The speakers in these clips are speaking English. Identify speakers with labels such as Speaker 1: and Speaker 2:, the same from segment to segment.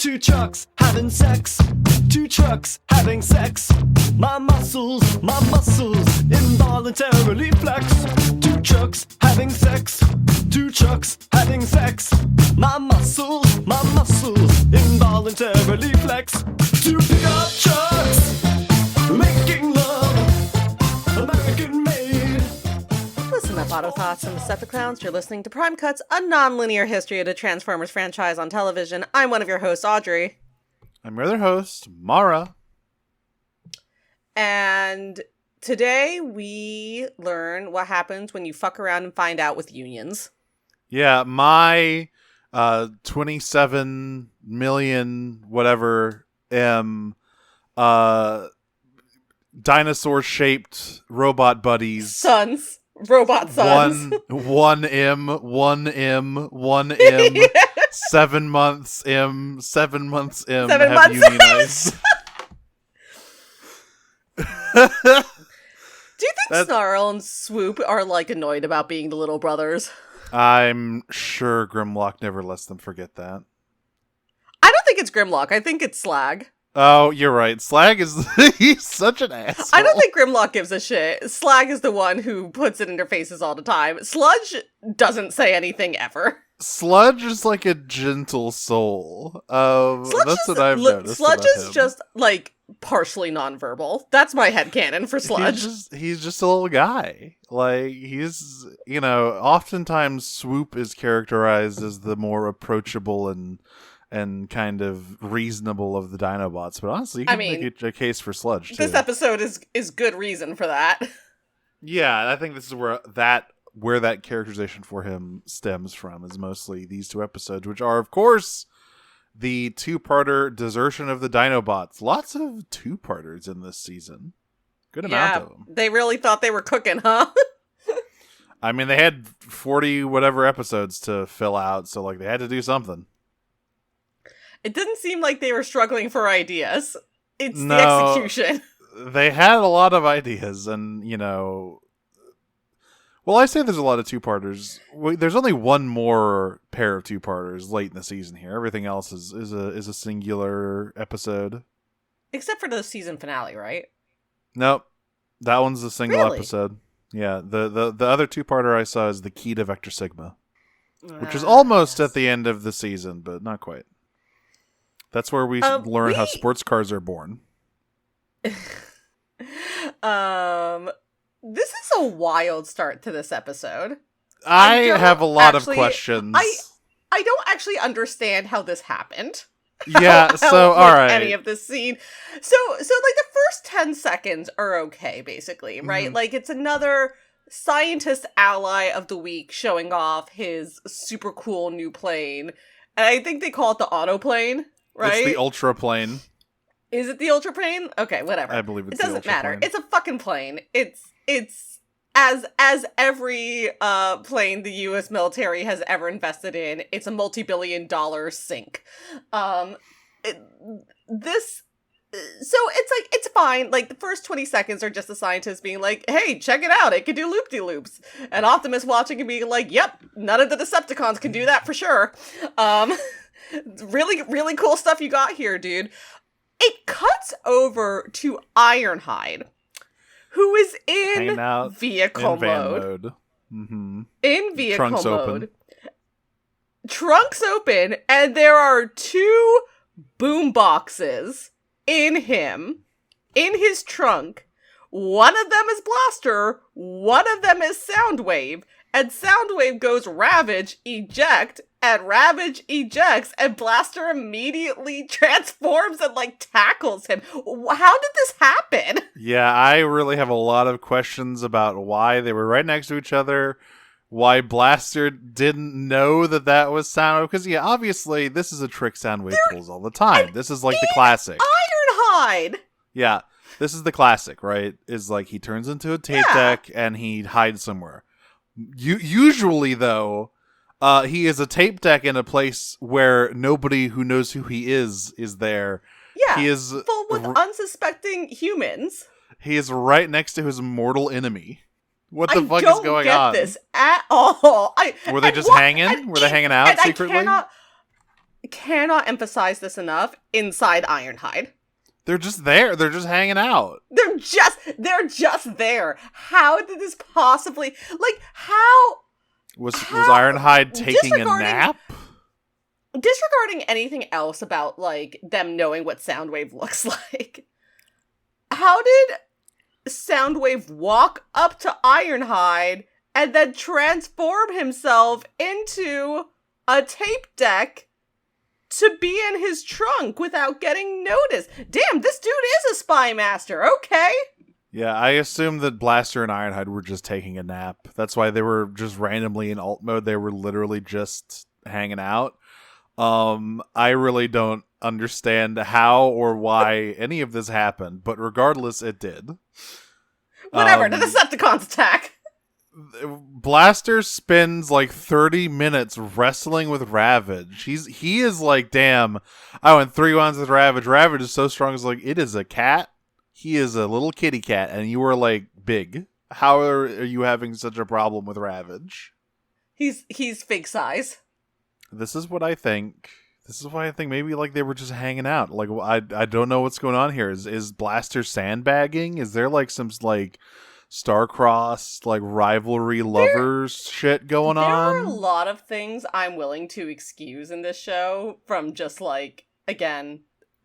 Speaker 1: Two trucks having sex. Two trucks having sex. My muscles involuntarily flex. Two trucks having sex. Two trucks having sex. My muscles involuntarily flex. Two pickup trucks making love, American made.
Speaker 2: Listen up, Autobots and Decepticons. You're listening to Prime Cuts, a non-linear history of the Transformers franchise on television. I'm one of your hosts, Audrey.
Speaker 3: I'm your other host, Mara.
Speaker 2: And today we learn what happens when you fuck around and find out with unions.
Speaker 3: Yeah, my 27 million whatever dinosaur-shaped robot buddies.
Speaker 2: Robot sons.
Speaker 3: One M, 7 months M, 7 months M
Speaker 2: 7
Speaker 3: have
Speaker 2: months.
Speaker 3: unionized.
Speaker 2: Do you think Snarl and Swoop are like annoyed about being the little brothers?
Speaker 3: I'm sure Grimlock never lets them forget that.
Speaker 2: I don't think it's Grimlock. I think it's Slag.
Speaker 3: Oh, you're right. Slag is he's such an asshole.
Speaker 2: I don't think Grimlock gives a shit. Slag is the one who puts it in their faces all the time. Sludge doesn't say anything ever.
Speaker 3: Sludge is like a gentle soul. That's what I've noticed.
Speaker 2: Sludge
Speaker 3: about
Speaker 2: is
Speaker 3: him.
Speaker 2: just like partially nonverbal. That's my headcanon for Sludge.
Speaker 3: He's just a little guy. Like he's oftentimes Swoop is characterized as the more approachable and kind of reasonable of the Dinobots, but honestly, you can make a case for Sludge too.
Speaker 2: This episode is good reason for that.
Speaker 3: Yeah, I think this is where that characterization for him stems from, is mostly these two episodes, which are, of course, the two-parter Desertion of the Dinobots. Lots of two-parters in this season. Good amount of them.
Speaker 2: They really thought they were cooking, huh?
Speaker 3: I mean, they had 40 whatever episodes to fill out, so like they had to do something.
Speaker 2: It didn't seem like they were struggling for ideas. It's the execution.
Speaker 3: They had a lot of ideas, and well, I say there's a lot of two-parters. There's only one more pair of two-parters late in the season here. Everything else is a singular episode.
Speaker 2: Except for the season finale, right?
Speaker 3: Nope. That one's a single
Speaker 2: Really?
Speaker 3: episode. Yeah, the other two-parter I saw is the Key to Vector Sigma, which is almost at the end of the season, but not quite. That's where we learn how sports cars are born.
Speaker 2: This is a wild start to this episode.
Speaker 3: I have a lot of questions.
Speaker 2: I don't actually understand how this happened.
Speaker 3: Yeah, so all right.
Speaker 2: Any of this scene. So like the first 10 seconds are okay, basically, right?
Speaker 3: Mm-hmm.
Speaker 2: Like it's another scientist ally of the week showing off his super cool new plane. And I think they call it the autoplane, right?
Speaker 3: It's the ultra plane.
Speaker 2: Is it the ultra plane? Okay, whatever.
Speaker 3: I believe it's
Speaker 2: it doesn't
Speaker 3: the ultra
Speaker 2: matter.
Speaker 3: plane.
Speaker 2: It's a fucking plane. It's as every plane the U.S. military has ever invested in. It's a multi-billion-dollar sink. So it's like it's fine. Like the first 20 seconds are just the scientists being like, "Hey, check it out! It can do loop-de-loops," and Optimus watching and being like, "Yep, none of the Decepticons can do that for sure." Really, really cool stuff you got here, dude. It cuts over to Ironhide, who is in vehicle mode.
Speaker 3: Mm-hmm.
Speaker 2: In vehicle
Speaker 3: Trunks
Speaker 2: mode.
Speaker 3: open.
Speaker 2: Trunks open, and there are two boom boxes in his trunk. One of them is Blaster, one of them is Soundwave, and Soundwave goes Ravage, eject, and Ravage ejects, and Blaster immediately transforms and, tackles him. How did this happen?
Speaker 3: Yeah, I really have a lot of questions about why they were right next to each other, why Blaster didn't know that was Soundwave, because, yeah, obviously, this is a trick Soundwave pulls all the time. This is, the classic.
Speaker 2: Ironhide!
Speaker 3: Yeah, this is the classic, right? Is, he turns into a tape deck, and he hides somewhere. Usually, though... he is a tape deck in a place where nobody who knows who he is there.
Speaker 2: Yeah,
Speaker 3: he is
Speaker 2: full with unsuspecting humans.
Speaker 3: He is right next to his mortal enemy. What the fuck is going on?
Speaker 2: I don't get this at all.
Speaker 3: Were they just hanging? Were they hanging out secretly?
Speaker 2: Can cannot emphasize this enough, inside Ironhide.
Speaker 3: They're just there. They're just hanging out.
Speaker 2: They're just there. How did this possibly, like, how
Speaker 3: Was Ironhide taking a nap?
Speaker 2: Disregarding anything else about, like, them knowing what Soundwave looks like, how did Soundwave walk up to Ironhide and then transform himself into a tape deck to be in his trunk without getting noticed? Damn, this dude is a spy master, okay?
Speaker 3: Yeah, I assume that Blaster and Ironhide were just taking a nap. That's why they were just randomly in alt mode. They were literally just hanging out. I really don't understand how or why any of this happened, but regardless, it did.
Speaker 2: Whatever, the Decepticons attack.
Speaker 3: Blaster spends like 30 minutes wrestling with Ravage. He is like, damn, I went 3 rounds with Ravage. Ravage is so strong. It's like, it is a cat. He is a little kitty cat, and you are like big. How are you having such a problem with Ravage?
Speaker 2: He's fig size.
Speaker 3: This is what I think. This is why I think maybe like they were just hanging out. Like I don't know what's going on here. Is Blaster sandbagging? Is there like some like star-crossed like rivalry lovers shit going on?
Speaker 2: There are a lot of things I'm willing to excuse in this show, from just like, again,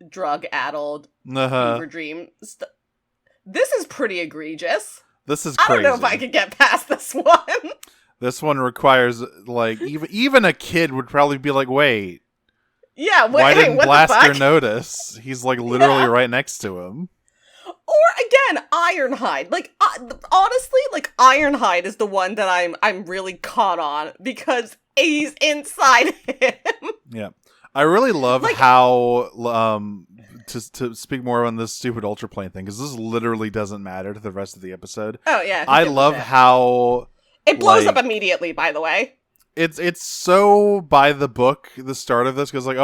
Speaker 2: drug-addled fever dream stuff. This is pretty egregious.
Speaker 3: This is crazy.
Speaker 2: I don't know if I could get past this one.
Speaker 3: This one requires like even a kid would probably be like, wait.
Speaker 2: Yeah,
Speaker 3: why didn't
Speaker 2: what
Speaker 3: Blaster notice? He's like literally right next to him.
Speaker 2: Or again, Ironhide. Like honestly, like Ironhide is the one that I'm really caught on because he's inside him.
Speaker 3: Yeah. I really love like, how to speak more on this stupid ultra plane thing, because this literally doesn't matter to the rest of the episode.
Speaker 2: Oh yeah.
Speaker 3: I love how
Speaker 2: it blows up immediately, by the way.
Speaker 3: It's so by the book, the start of this, because like,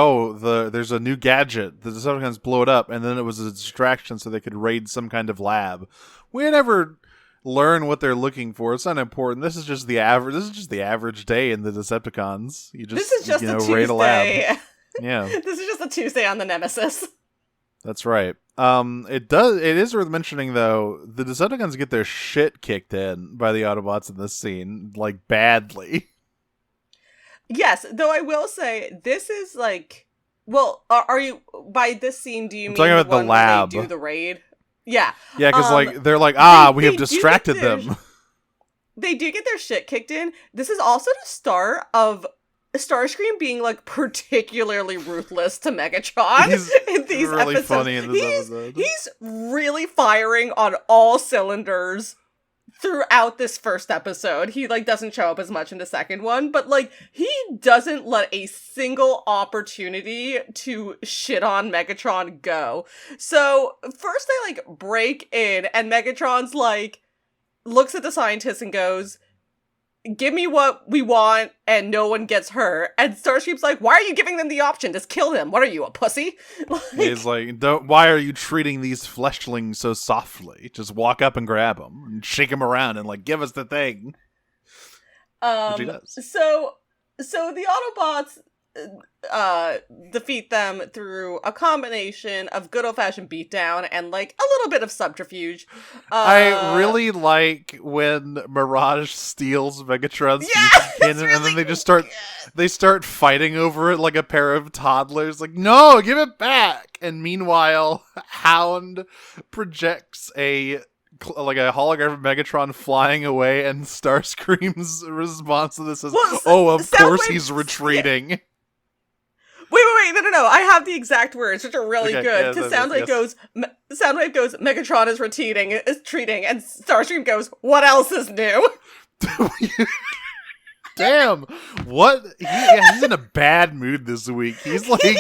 Speaker 3: there's a new gadget, the Decepticons blow it up, and then it was a distraction so they could raid some kind of lab. We never learn what they're looking for. It's not important. This is just the average day in the Decepticons.
Speaker 2: This is just a Tuesday.
Speaker 3: Raid a lab. Yeah.
Speaker 2: This is just a Tuesday on the Nemesis.
Speaker 3: That's right. It is worth mentioning though, the Decepticons get their shit kicked in by the Autobots in this scene, like badly.
Speaker 2: Yes, though I will say this is like, well, are you by this scene? Do you mean
Speaker 3: talking about the lab?
Speaker 2: Where they do the raid? Yeah,
Speaker 3: yeah, because like they're like, we have distracted them.
Speaker 2: They do get their shit kicked in. This is also the start of Starscream being like particularly ruthless to Megatron in these
Speaker 3: really
Speaker 2: episodes.
Speaker 3: Funny in this episode.
Speaker 2: He's really firing on all cylinders throughout this first episode. He like doesn't show up as much in the second one, but like he doesn't let a single opportunity to shit on Megatron go. So first they like break in and Megatron's like looks at the scientists and goes, "Give me what we want and no one gets hurt." And Starscream's like, "Why are you giving them the option? Just kill them. What are you, a pussy?"
Speaker 3: He's like, why are you treating these fleshlings so softly? Just walk up and grab them and shake them around and like, give us the thing. Which he does.
Speaker 2: So the Autobots defeat them through a combination of good old-fashioned beatdown and like a little bit of subterfuge.
Speaker 3: I really like when Mirage steals Megatron's cannon, really, and then they start fighting over it like a pair of toddlers. Like, no, give it back. And meanwhile, Hound projects a holographic Megatron flying away, and Starscream's response to this is, of course he's retreating. Yeah.
Speaker 2: Wait, no, I have the exact words, which are really good. Because Soundwave goes, Megatron is retreating, and Starscream goes, what else is new?
Speaker 3: Damn, what? He's in a bad mood this week. He's like,
Speaker 2: you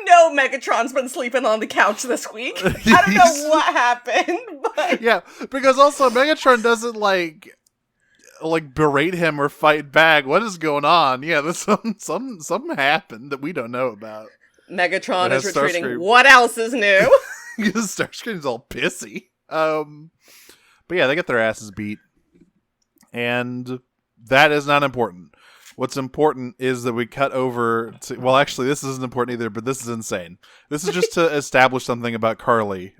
Speaker 2: know Megatron's been sleeping on the couch this week. I don't know what happened, but...
Speaker 3: Yeah, because also Megatron doesn't like berate him or fight back. What is going on? Yeah, there's something happened that we don't know about.
Speaker 2: Megatron is retreating. Starscream. What else is new?
Speaker 3: Starscream's all pissy. But yeah, they get their asses beat, and that is not important. what's important is that we cut over to, well, actually, this isn't important either, but this is insane. This is just to establish something about Carly.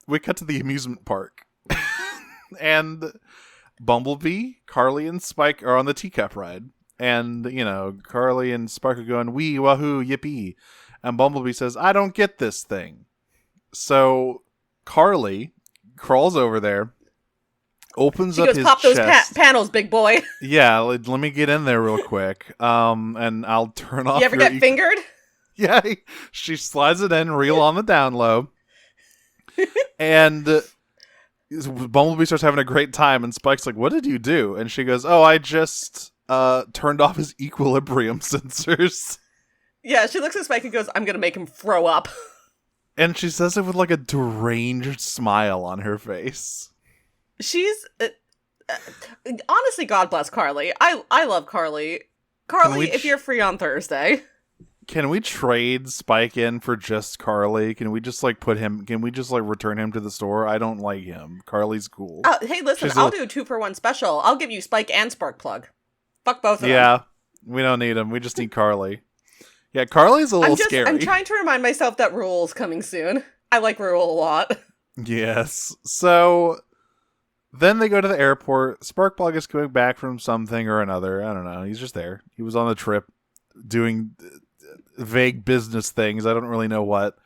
Speaker 3: We cut to the amusement park. And Bumblebee, Carly, and Spike are on the teacup ride. And, Carly and Spike are going, wee, wahoo, yippee. And Bumblebee says, I don't get this thing. So Carly crawls over there, opens up his
Speaker 2: pop
Speaker 3: chest.
Speaker 2: those panels, big boy.
Speaker 3: Yeah, let me get in there real quick. And I'll turn off
Speaker 2: You ever get fingered?
Speaker 3: Yeah, she slides it in real on the down low. And Bumblebee starts having a great time, and Spike's like, what did you do? And she goes, oh, I just turned off his equilibrium sensors.
Speaker 2: Yeah, she looks at Spike and goes, I'm gonna make him throw up.
Speaker 3: And she says it with like a deranged smile on her face.
Speaker 2: She's honestly, God bless Carly. I love Carly. Carly, if you're free on Thursday.
Speaker 3: Can we trade Spike in for just Carly? Can we just return him to the store? I don't like him. Carly's cool.
Speaker 2: Hey, listen, I'll do a 2-for-1 special. I'll give you Spike and Sparkplug. Fuck both of them.
Speaker 3: Yeah, we don't need him. We just need Carly. Yeah, Carly's a little scary.
Speaker 2: I'm trying to remind myself that Rule's coming soon. I like Rule a lot.
Speaker 3: Yes. So then they go to the airport. Sparkplug is coming back from something or another. I don't know. He's just there. He was on the trip doing vague business things. I don't really know what.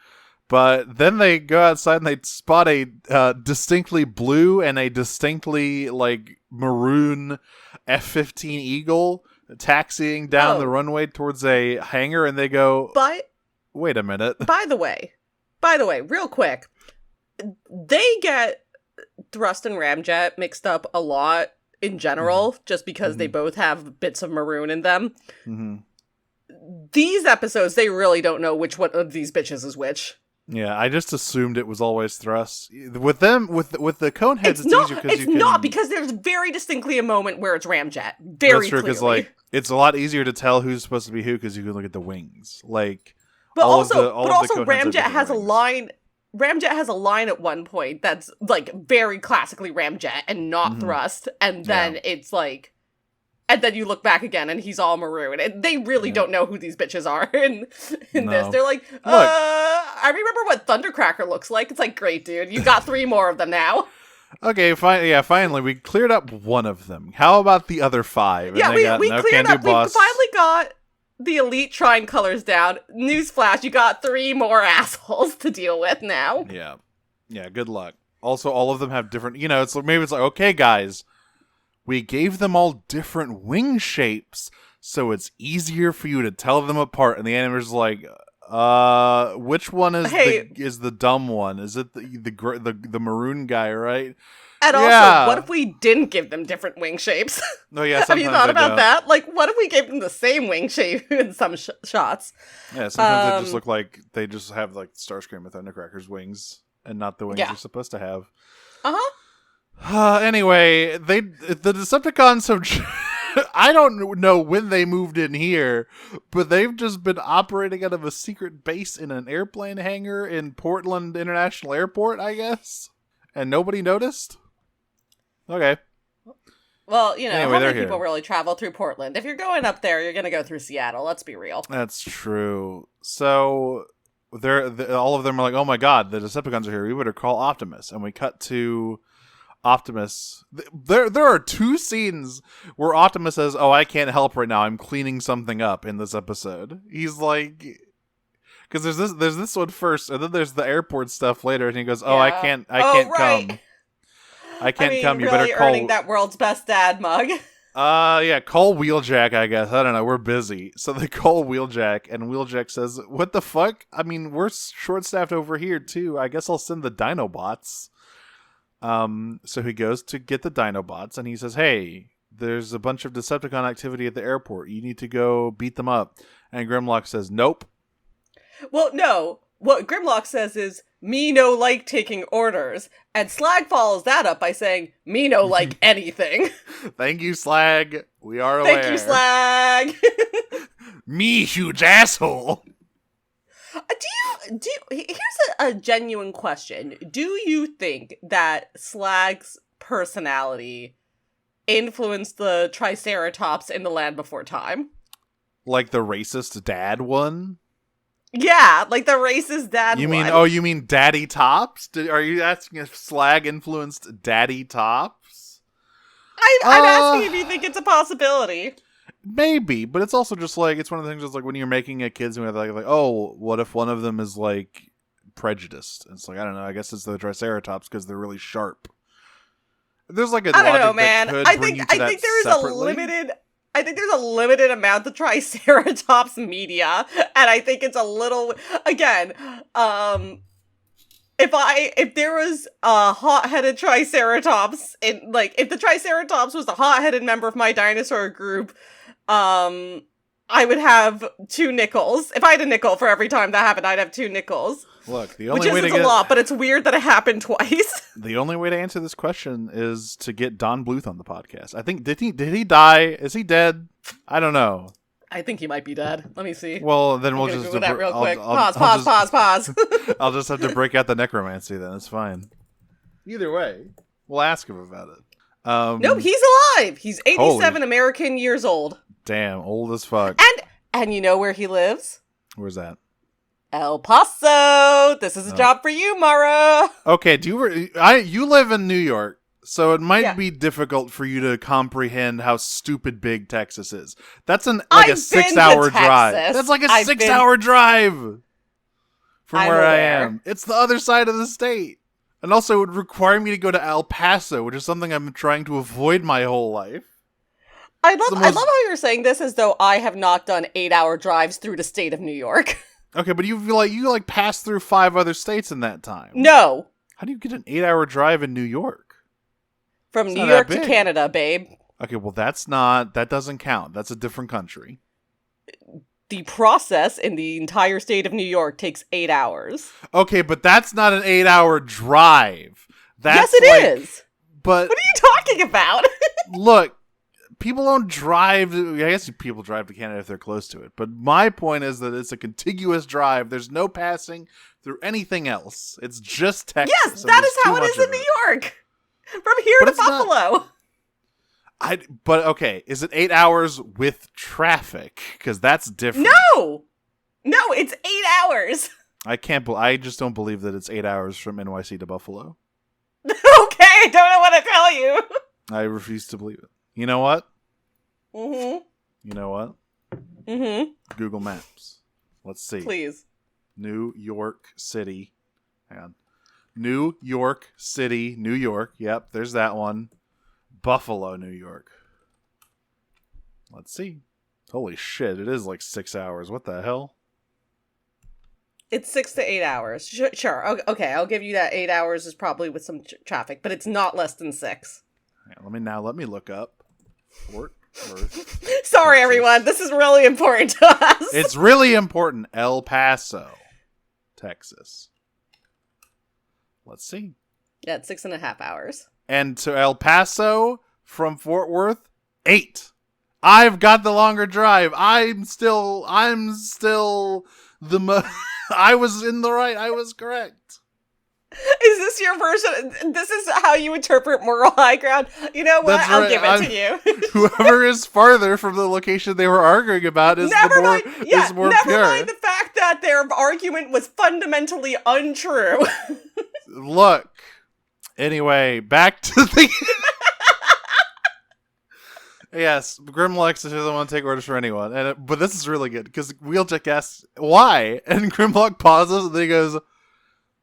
Speaker 3: But then they go outside and they spot a distinctly blue and a distinctly maroon F-15 Eagle taxiing down the runway towards a hangar, and they go, wait a minute.
Speaker 2: By the way, real quick, they get Thrust and Ramjet mixed up a lot in general, just because they both have bits of maroon in them. Mm-hmm. These episodes, they really don't know which one of these bitches is which.
Speaker 3: Yeah, I just assumed it was always Thrust. With them, with the Coneheads, it's easier because
Speaker 2: not, because there's very distinctly a moment where it's Ramjet. Very
Speaker 3: That's true,
Speaker 2: clearly.
Speaker 3: Because it's a lot easier to tell who's supposed to be who because you can look at the wings.
Speaker 2: But also Ramjet has a line. Ramjet has a line at one point that's very classically Ramjet and not Thrust, and then it's and then you look back again and he's all maroon. And they really don't know who these bitches are in this. They're like, I remember what Thundercracker looks like. It's great, dude. You got 3 more of them now.
Speaker 3: Okay, fine. Yeah, finally, we cleared up one of them. How about the other 5?
Speaker 2: Yeah, we cleared up. We finally got the elite Trine colors down. Newsflash, you got 3 more assholes to deal with now.
Speaker 3: Yeah. Yeah, good luck. Also, all of them have different, maybe it's okay, guys. We gave them all different wing shapes, so it's easier for you to tell them apart. And the animator's like, which one is the dumb one? Is it the maroon guy, right?
Speaker 2: And also, what if we didn't give them different wing shapes?
Speaker 3: No, yeah.
Speaker 2: Have you thought about that? What if we gave them the same wing shape in some shots?
Speaker 3: Yeah, sometimes they just look like they just have Starscream with Thundercracker's wings, and not the wings they're supposed to have. Anyway, the Decepticons have. I don't know when they moved in here, but they've just been operating out of a secret base in an airplane hangar in Portland International Airport, I guess, and nobody noticed. Okay.
Speaker 2: Well, how many people really travel through Portland? If you're going up there, you're going to go through Seattle. Let's be real.
Speaker 3: That's true. So all of them are like, "Oh my God, the Decepticons are here. We better call Optimus." And we cut to Optimus. There are 2 scenes where Optimus says, "Oh, I can't help right now. I'm cleaning something up." In this episode, he's like, because there's this one first, and then there's the airport stuff later, and he goes, "Oh, I can't come. I can't come. You
Speaker 2: really
Speaker 3: better call."
Speaker 2: Earning that world's best dad mug.
Speaker 3: Yeah, call Wheeljack, I guess. I don't know. We're busy. So they call Wheeljack, and Wheeljack says, "What the fuck? I mean, we're short-staffed over here, too. I guess I'll send the Dinobots." So he goes to get the Dinobots, and he says, "Hey, there's a bunch of Decepticon activity at the airport. You need to go beat them up." And Grimlock says, "Nope."
Speaker 2: Well, no. What Grimlock says is, "Me no like taking orders." And Slag follows that up by saying, "Me no like anything."
Speaker 3: Thank you, Slag. We are aware.
Speaker 2: Thank you, Slag.
Speaker 3: Me, huge asshole.
Speaker 2: Here's a genuine question. Do you think that Slag's personality influenced the Triceratops in The Land Before Time.
Speaker 3: Like the racist dad one?
Speaker 2: Yeah, like the racist dad
Speaker 3: You
Speaker 2: one.
Speaker 3: mean, oh, you mean Daddy Tops? Are you asking if Slag influenced Daddy Tops?
Speaker 2: I'm asking if you think it's a possibility.
Speaker 3: Maybe, but it's also just like, it's one of the things that's like when you're making a kids movie, like, oh, what if one of them is like prejudiced? And it's like, I don't know, I guess it's the Triceratops because they're really sharp. There's like a
Speaker 2: I don't
Speaker 3: logic
Speaker 2: know, man.
Speaker 3: that could
Speaker 2: I
Speaker 3: bring
Speaker 2: think
Speaker 3: you to
Speaker 2: I think
Speaker 3: that
Speaker 2: there is
Speaker 3: separately.
Speaker 2: I think there's a limited amount of Triceratops media, and I think it's a little again. If there was a hot-headed Triceratops in if the Triceratops was a hot-headed member of my dinosaur group, I would have 2 nickels. If I had a nickel for every time that happened, I'd have 2 nickels.
Speaker 3: Look, the only way
Speaker 2: Which
Speaker 3: to
Speaker 2: isn't a lot, but it's weird that it happened twice.
Speaker 3: the only way to answer this question is to get Don Bluth on the podcast. I think did he die? Is he dead? I don't know.
Speaker 2: I think he might be dead. Let me see.
Speaker 3: Well, then we'll
Speaker 2: Gonna
Speaker 3: just
Speaker 2: Google that real quick.
Speaker 3: I'll
Speaker 2: Pause.
Speaker 3: I'll just have to break out the necromancy then. It's fine. Either way, we'll ask him about it.
Speaker 2: Nope, he's alive. He's 87 American years old.
Speaker 3: Damn, old as fuck.
Speaker 2: And you know where he lives?
Speaker 3: Where's that?
Speaker 2: El Paso. This is a job for you, Mara.
Speaker 3: Okay, you live in New York, so it might
Speaker 2: Yeah.
Speaker 3: be difficult for you to comprehend how stupid big Texas is. That's a
Speaker 2: I've been
Speaker 3: 6-hour
Speaker 2: to
Speaker 3: drive.
Speaker 2: Texas.
Speaker 3: That's like a
Speaker 2: I've
Speaker 3: 6-hour drive from
Speaker 2: I'm
Speaker 3: where I
Speaker 2: aware.
Speaker 3: am. It's the other side of the state. And also it would require me to go to El Paso, which is something I've been trying to avoid my whole life.
Speaker 2: I love how you're saying this as though I have not done 8-hour drives through the state of New York.
Speaker 3: Okay, but you passed through 5 other states in that time.
Speaker 2: No.
Speaker 3: How do you get an 8-hour drive in New York?
Speaker 2: From
Speaker 3: It's
Speaker 2: New
Speaker 3: not that
Speaker 2: York to
Speaker 3: big.
Speaker 2: Canada, babe.
Speaker 3: Okay, well that doesn't count. That's a different country.
Speaker 2: The process in the entire state of New York takes 8 hours.
Speaker 3: Okay, but that's not an 8-hour drive.
Speaker 2: Yes, it is.
Speaker 3: But
Speaker 2: What are you talking about?
Speaker 3: look, people don't drive. I guess people drive to Canada if they're close to it. But my point is that it's a contiguous drive. There's no passing through anything else. It's just Texas.
Speaker 2: Yes,
Speaker 3: and
Speaker 2: that
Speaker 3: there's
Speaker 2: is how
Speaker 3: too
Speaker 2: it
Speaker 3: much
Speaker 2: is in
Speaker 3: of
Speaker 2: New
Speaker 3: it.
Speaker 2: York. From here
Speaker 3: But
Speaker 2: to
Speaker 3: it's not-
Speaker 2: Buffalo.
Speaker 3: But okay, is it 8 hours with traffic? Because that's different.
Speaker 2: No, it's 8 hours.
Speaker 3: I just don't believe that it's 8 hours from NYC to Buffalo.
Speaker 2: Okay, I don't know what to tell you.
Speaker 3: I refuse to believe it. You know what?
Speaker 2: Mm-hmm.
Speaker 3: You know what?
Speaker 2: Mm-hmm.
Speaker 3: Google Maps. Let's see.
Speaker 2: Please.
Speaker 3: New York City. Hang on. New York City, New York. Yep, there's that one. Buffalo, New York. Let's see. Holy shit, it is like 6 hours. What the hell?
Speaker 2: It's 6 to 8 hours. Sure. Okay, I'll give you that. 8 hours is probably with some traffic, but it's not less than 6.
Speaker 3: Hang on, let me look up. Fort Worth.
Speaker 2: Sorry,
Speaker 3: Texas.
Speaker 2: everyone. This is really important to us.
Speaker 3: It's really important. El Paso, Texas. Let's see.
Speaker 2: Yeah, it's 6.5 hours.
Speaker 3: And to El Paso from Fort Worth, 8. I've got the longer drive. I'm still the I was in the right. I was correct.
Speaker 2: Is this your version? This is how you interpret moral high ground? You know what?
Speaker 3: That's
Speaker 2: I'll
Speaker 3: right.
Speaker 2: give it to you.
Speaker 3: Whoever is farther from the location they were arguing about is
Speaker 2: Never
Speaker 3: more
Speaker 2: never
Speaker 3: pure.
Speaker 2: mind the fact that their argument was fundamentally untrue.
Speaker 3: Look. Anyway, back to the Yes, Grimlock doesn't want to take orders from anyone, but this is really good because Wheeljack asks why, and Grimlock pauses and then he goes,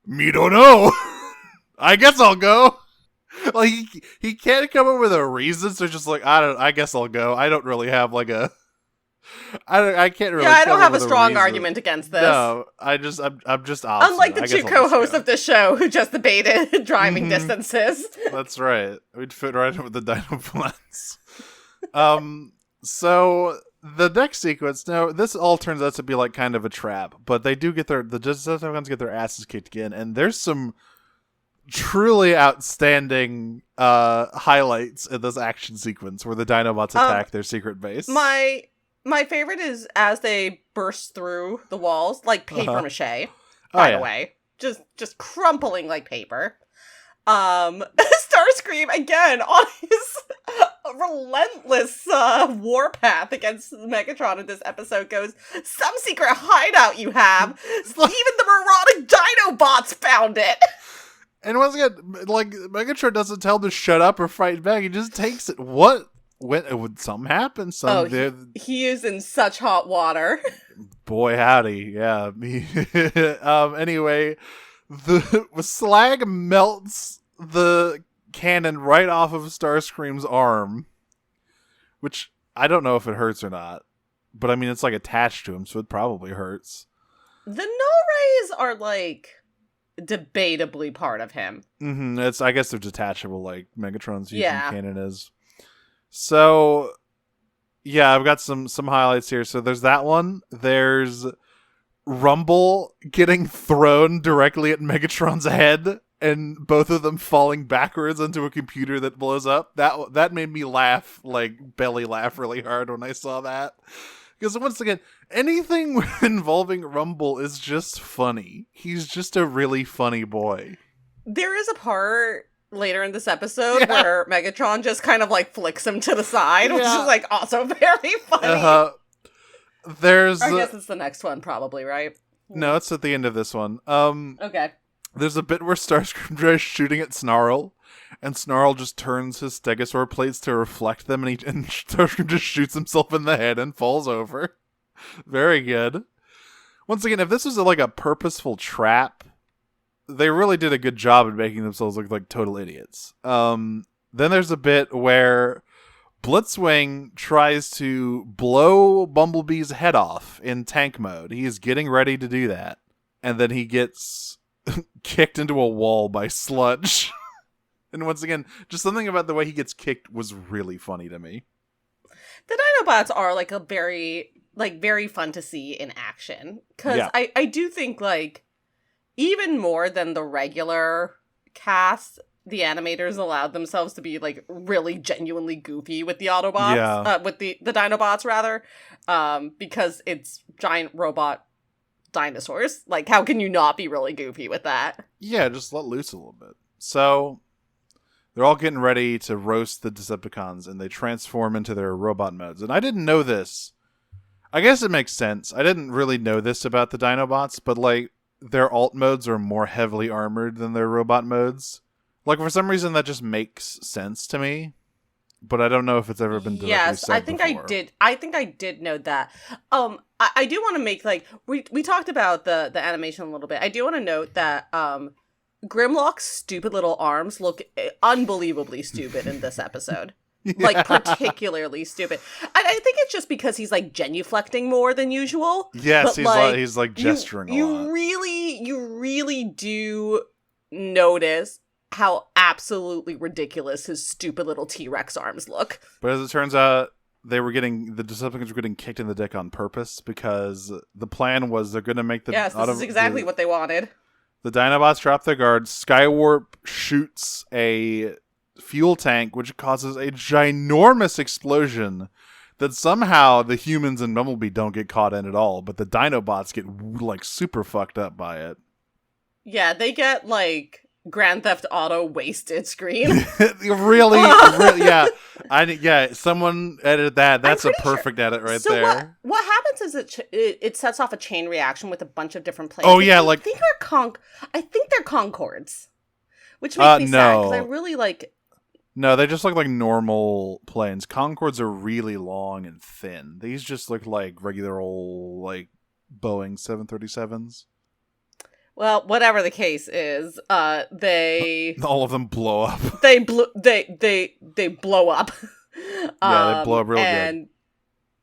Speaker 3: "Me don't know. I guess I'll go." Like he can't come up with a reason, so just like I guess I'll go. I don't really have like a. I can't really.
Speaker 2: Yeah, I
Speaker 3: come
Speaker 2: don't
Speaker 3: up
Speaker 2: have a
Speaker 3: with
Speaker 2: strong
Speaker 3: reason.
Speaker 2: argument against this.
Speaker 3: No, I'm just obstinate.
Speaker 2: Unlike the
Speaker 3: I guess
Speaker 2: two
Speaker 3: I'll just
Speaker 2: co-hosts
Speaker 3: go.
Speaker 2: of the show who just debated driving
Speaker 3: Mhm.
Speaker 2: distances.
Speaker 3: That's right. We'd fit right in with the Dinobots. So the next sequence. Now, this all turns out to be like kind of a trap, but they do get the Decepticons get their asses kicked again, and there's some truly outstanding highlights in this action sequence where the Dinobots attack their secret base.
Speaker 2: My favorite is as they burst through the walls like paper mache.
Speaker 3: Oh,
Speaker 2: By
Speaker 3: yeah.
Speaker 2: the way, just crumpling like paper. Starscream, again, on his relentless warpath against Megatron in this episode goes, some secret hideout you have. Even the marauding Dinobots found it.
Speaker 3: And once again, like, Megatron doesn't tell him to shut up or fight back. He just takes it. What? Would something happen?
Speaker 2: He is in such hot water.
Speaker 3: Boy, howdy. Yeah. Anyway, the slag melts the cannon right off of Starscream's arm, which I don't know if it hurts or not. But, I mean, it's, like, attached to him, so it probably hurts.
Speaker 2: The null rays are, like, debatably part of him.
Speaker 3: Mm-hmm. I guess they're detachable, like Megatron's fusion cannon is. So, yeah, I've got some highlights here. So there's that one. There's Rumble getting thrown directly at Megatron's head, and both of them falling backwards into a computer that blows up. That made me laugh, like belly laugh really hard when I saw that. Because once again, anything involving Rumble is just funny. He's just a really funny boy. There
Speaker 2: is a part later in this episode where Megatron just kind of like flicks him to the side, which is like also very funny. I guess it's the next one probably, right?
Speaker 3: No, it's at the end of this one.
Speaker 2: Okay.
Speaker 3: There's a bit where Starscream tries shooting at Snarl, and Snarl just turns his stegosaur plates to reflect them, and Starscream just shoots himself in the head and falls over. Very good. Once again, if this was like a purposeful trap, they really did a good job at making themselves look like total idiots. Then there's a bit where Blitzwing tries to blow Bumblebee's head off in tank mode. He is getting ready to do that. And then he gets kicked into a wall by Sludge. And once again, just something about the way he gets kicked was really funny to me.
Speaker 2: The Dinobots are like very fun to see in action. Because I do think like, even more than the regular cast, the animators allowed themselves to be like really genuinely goofy with the Autobots, with the Dinobots rather, because it's giant robot dinosaurs. Like, how can you not be really goofy with that?
Speaker 3: Yeah, just let loose a little bit. So they're all getting ready to roast the Decepticons, and they transform into their robot modes. And I didn't know this. I guess it makes sense. I didn't really know this about the Dinobots, but like, their alt modes are more heavily armored than their robot modes. Like, for some reason, that just makes sense to me. But I don't know if it's ever been directly said
Speaker 2: I think before. I think I did know that. I do want to make, like, we talked about the animation a little bit. I do want to note that Grimlock's stupid little arms look unbelievably stupid in this episode. Like, particularly stupid. I think it's just because he's, like, genuflecting more than usual.
Speaker 3: Yes, he's gesturing a lot.
Speaker 2: You really do notice how absolutely ridiculous his stupid little T-Rex arms look.
Speaker 3: But as it turns out, the Decepticons were getting kicked in the dick on purpose, because the plan was they're going to make the...
Speaker 2: Yes, this is exactly what they wanted.
Speaker 3: The Dinobots drop their guard, Skywarp shoots a fuel tank, which causes a ginormous explosion that somehow the humans and Bumblebee don't get caught in at all, but the Dinobots get like super fucked up by it.
Speaker 2: Yeah, they get like Grand Theft Auto wasted screen.
Speaker 3: really, yeah. Someone edited that. That's a perfect edit right there.
Speaker 2: What happens is it sets off a chain reaction with a bunch of different planes.
Speaker 3: Oh yeah,
Speaker 2: I think they're Concords, which makes me sad because I really like.
Speaker 3: No, they just look like normal planes. Concords are really long and thin. These just look like regular old, like, Boeing 737s.
Speaker 2: Well, whatever the case is, they...
Speaker 3: All of them blow up.
Speaker 2: They blow up.
Speaker 3: Yeah, they blow up real
Speaker 2: and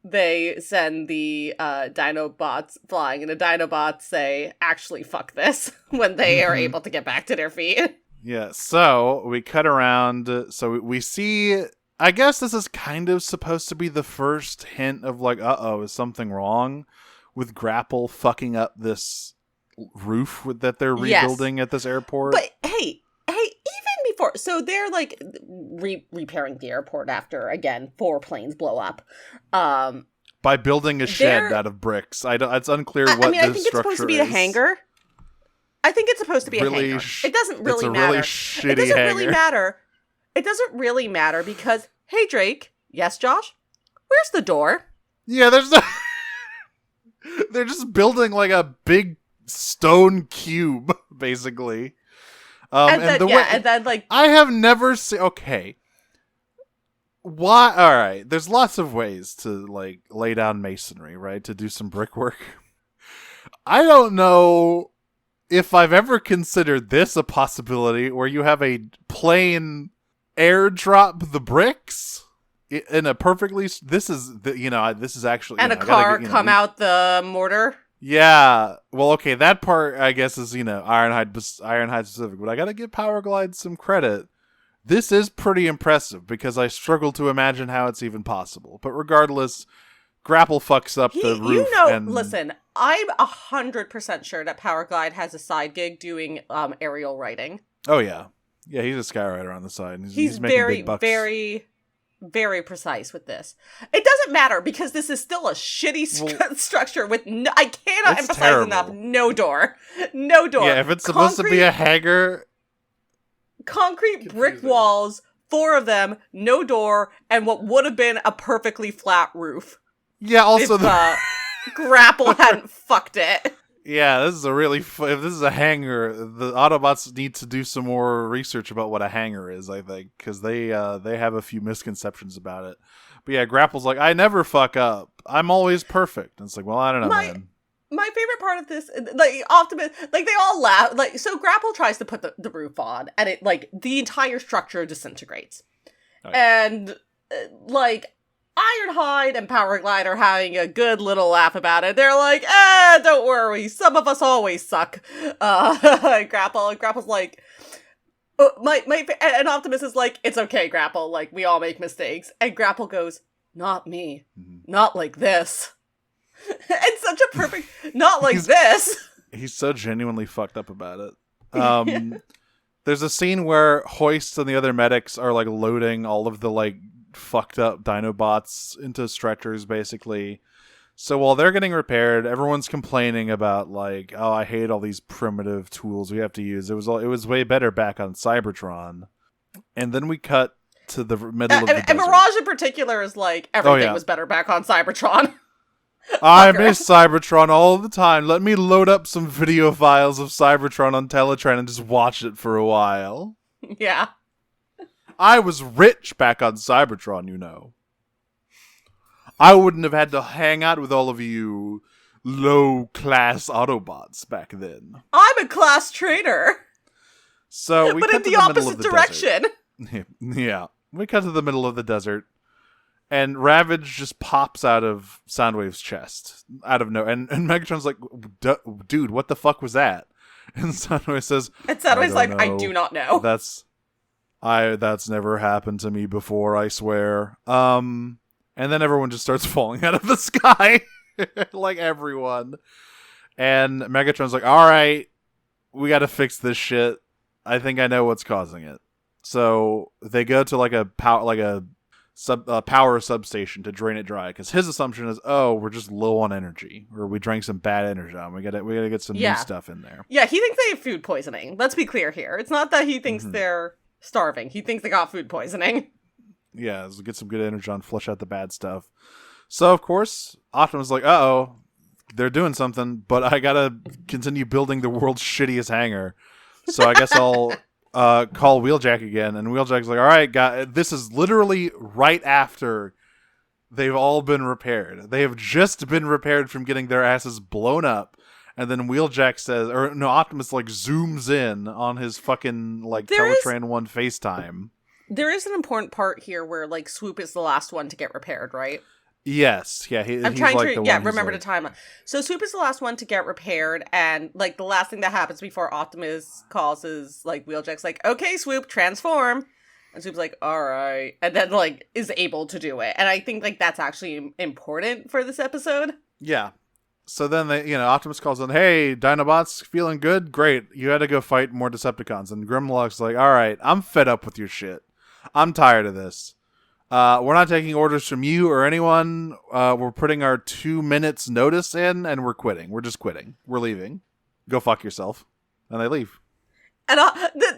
Speaker 2: they send the Dinobots flying, and the Dinobots say, actually, fuck this, when they are able to get back to their feet.
Speaker 3: Yeah, so we cut around, so we see, I guess this is kind of supposed to be the first hint of like, is something wrong with Grapple fucking up this roof that they're rebuilding at this airport?
Speaker 2: But hey, even before, so they're like repairing the airport after, again, 4 planes blow up.
Speaker 3: By building a shed out of bricks. It's unclear what the structure is.
Speaker 2: I think it's supposed to be the hangar. I think it's supposed to be
Speaker 3: Really
Speaker 2: a hangar. It doesn't really
Speaker 3: it's a
Speaker 2: matter.
Speaker 3: really shitty
Speaker 2: It doesn't
Speaker 3: hangar.
Speaker 2: really matter. It doesn't really matter because, hey, Drake. Yes, Josh? Where's the door?
Speaker 3: Yeah, there's no... They're just building like a big stone cube, basically.
Speaker 2: And then like...
Speaker 3: I have never seen... Okay. Why? All right. There's lots of ways to like lay down masonry, right? To do some brickwork. I don't know if I've ever considered this a possibility where you have a plane airdrop the bricks in a perfectly... This is actually...
Speaker 2: And a car come out the mortar.
Speaker 3: Yeah. Well, okay. That part, I guess, is, Ironhide specific. But I gotta give Powerglide some credit. This is pretty impressive because I struggle to imagine how it's even possible. But regardless, Grapple fucks up the roof.
Speaker 2: Listen, I'm 100% sure that Powerglide has a side gig doing aerial writing.
Speaker 3: Oh, yeah. Yeah, he's a skywriter on the side.
Speaker 2: He's
Speaker 3: making
Speaker 2: very,
Speaker 3: big bucks.
Speaker 2: very, very precise with this. It doesn't matter because this is still a shitty structure with I cannot emphasize
Speaker 3: terrible.
Speaker 2: enough. No door. No door.
Speaker 3: Yeah, if it's supposed to be a hangar...
Speaker 2: Concrete brick walls, 4 of them, no door, and what would have been a perfectly flat roof.
Speaker 3: Yeah, also...
Speaker 2: If Grapple hadn't fucked it.
Speaker 3: Yeah, this is a really... if this is a hangar, the Autobots need to do some more research about what a hangar is, I think, because they have a few misconceptions about it. But yeah, Grapple's like, I never fuck up. I'm always perfect. And it's like, well, I don't know, man.
Speaker 2: My favorite part of this, like, Optimus, like, they all laugh. Like, so Grapple tries to put the roof on, and it, like, the entire structure disintegrates. Oh, yeah. And, like, Ironhide and Powerglide are having a good little laugh about it. They're like, don't worry, some of us always suck. Grapple's like, and Optimus is like, it's okay, Grapple, like, we all make mistakes. And Grapple goes, not me. Not like this. It's such a perfect... Not like this!
Speaker 3: He's so genuinely fucked up about it. There's a scene where Hoist and the other medics are, like, loading all of the, like, fucked up Dinobots into stretchers, basically. So while they're getting repaired, everyone's complaining about, like, oh, I hate all these primitive tools we have to use. It was way better back on Cybertron. And then we cut to the middle of the desert.
Speaker 2: And Mirage in particular is like, everything was better back on Cybertron.
Speaker 3: I miss Cybertron all the time. Let me load up some video files of Cybertron on Teletran and just watch it for a while.
Speaker 2: Yeah.
Speaker 3: I was rich back on Cybertron, I wouldn't have had to hang out with all of you low-class Autobots back then.
Speaker 2: I'm a class traitor.
Speaker 3: So we
Speaker 2: but
Speaker 3: cut
Speaker 2: in the opposite direction.
Speaker 3: Yeah. We cut to the middle of the desert. And Ravage just pops out of Soundwave's chest. Out of nowhere. And Megatron's like, dude, what the fuck was that? And Soundwave says...
Speaker 2: And Soundwave's like, I do not know.
Speaker 3: That's never happened to me before, I swear. And then everyone just starts falling out of the sky. Like everyone. And Megatron's like, alright, we gotta fix this shit. I think I know what's causing it. So they go to like a power substation to drain it dry, because his assumption is, we're just low on energy, or we drank some bad energy. We gotta get some new stuff in there.
Speaker 2: Yeah, he thinks they have food poisoning. Let's be clear here. It's not that he thinks they're starving. He thinks they got food poisoning.
Speaker 3: Yeah, so get some good energy on, flush out the bad stuff. So of course, Optimus is like, they're doing something, but I gotta continue building the world's shittiest hangar. So I guess I'll call Wheeljack again, and Wheeljack's like, all right, guys, this is literally right after they've all been repaired. They have just been repaired from getting their asses blown up, and then Wheeljack says, Optimus like zooms in on his fucking like Teletran 1 FaceTime.
Speaker 2: There is an important part here where like Swoop is the last one to get repaired, right?
Speaker 3: Yes, yeah.
Speaker 2: I'm trying to remember the timeline. So Swoop is the last one to get repaired, and like the last thing that happens before Optimus calls is like Wheeljack's like, "Okay, Swoop, transform," and Swoop's like, "All right," and then like is able to do it. And I think like that's actually important for this episode.
Speaker 3: Yeah. So then Optimus calls on, "Hey, Dinobots, feeling good? Great. You had to go fight more Decepticons." And Grimlock's like, "All right, I'm fed up with your shit. I'm tired of this. We're not taking orders from you or anyone. We're putting our 2 minutes notice in, and we're quitting. We're just quitting. We're leaving. Go fuck yourself." And they leave.
Speaker 2: And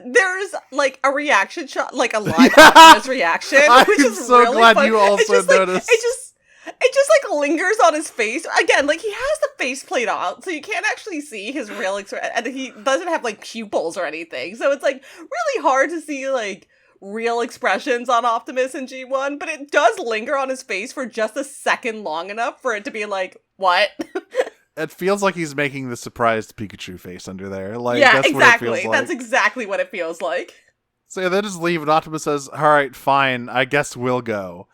Speaker 2: there's like a reaction shot, like a live Optimus reaction, which
Speaker 3: I'm
Speaker 2: is
Speaker 3: so
Speaker 2: really
Speaker 3: glad
Speaker 2: fun.
Speaker 3: you also noticed.
Speaker 2: It just like lingers on his face. Again, like he has the faceplate on, so you can't actually see his real and he doesn't have like pupils or anything. So it's like really hard to see like real expressions on Optimus in G1, but it does linger on his face for just a second long enough for it to be like, what?
Speaker 3: It feels like he's making the surprised Pikachu face under there. Like,
Speaker 2: yeah,
Speaker 3: that's
Speaker 2: exactly.
Speaker 3: what it feels like.
Speaker 2: That's exactly what it feels like.
Speaker 3: So yeah, they just leave, and Optimus says, all right, fine, I guess we'll go.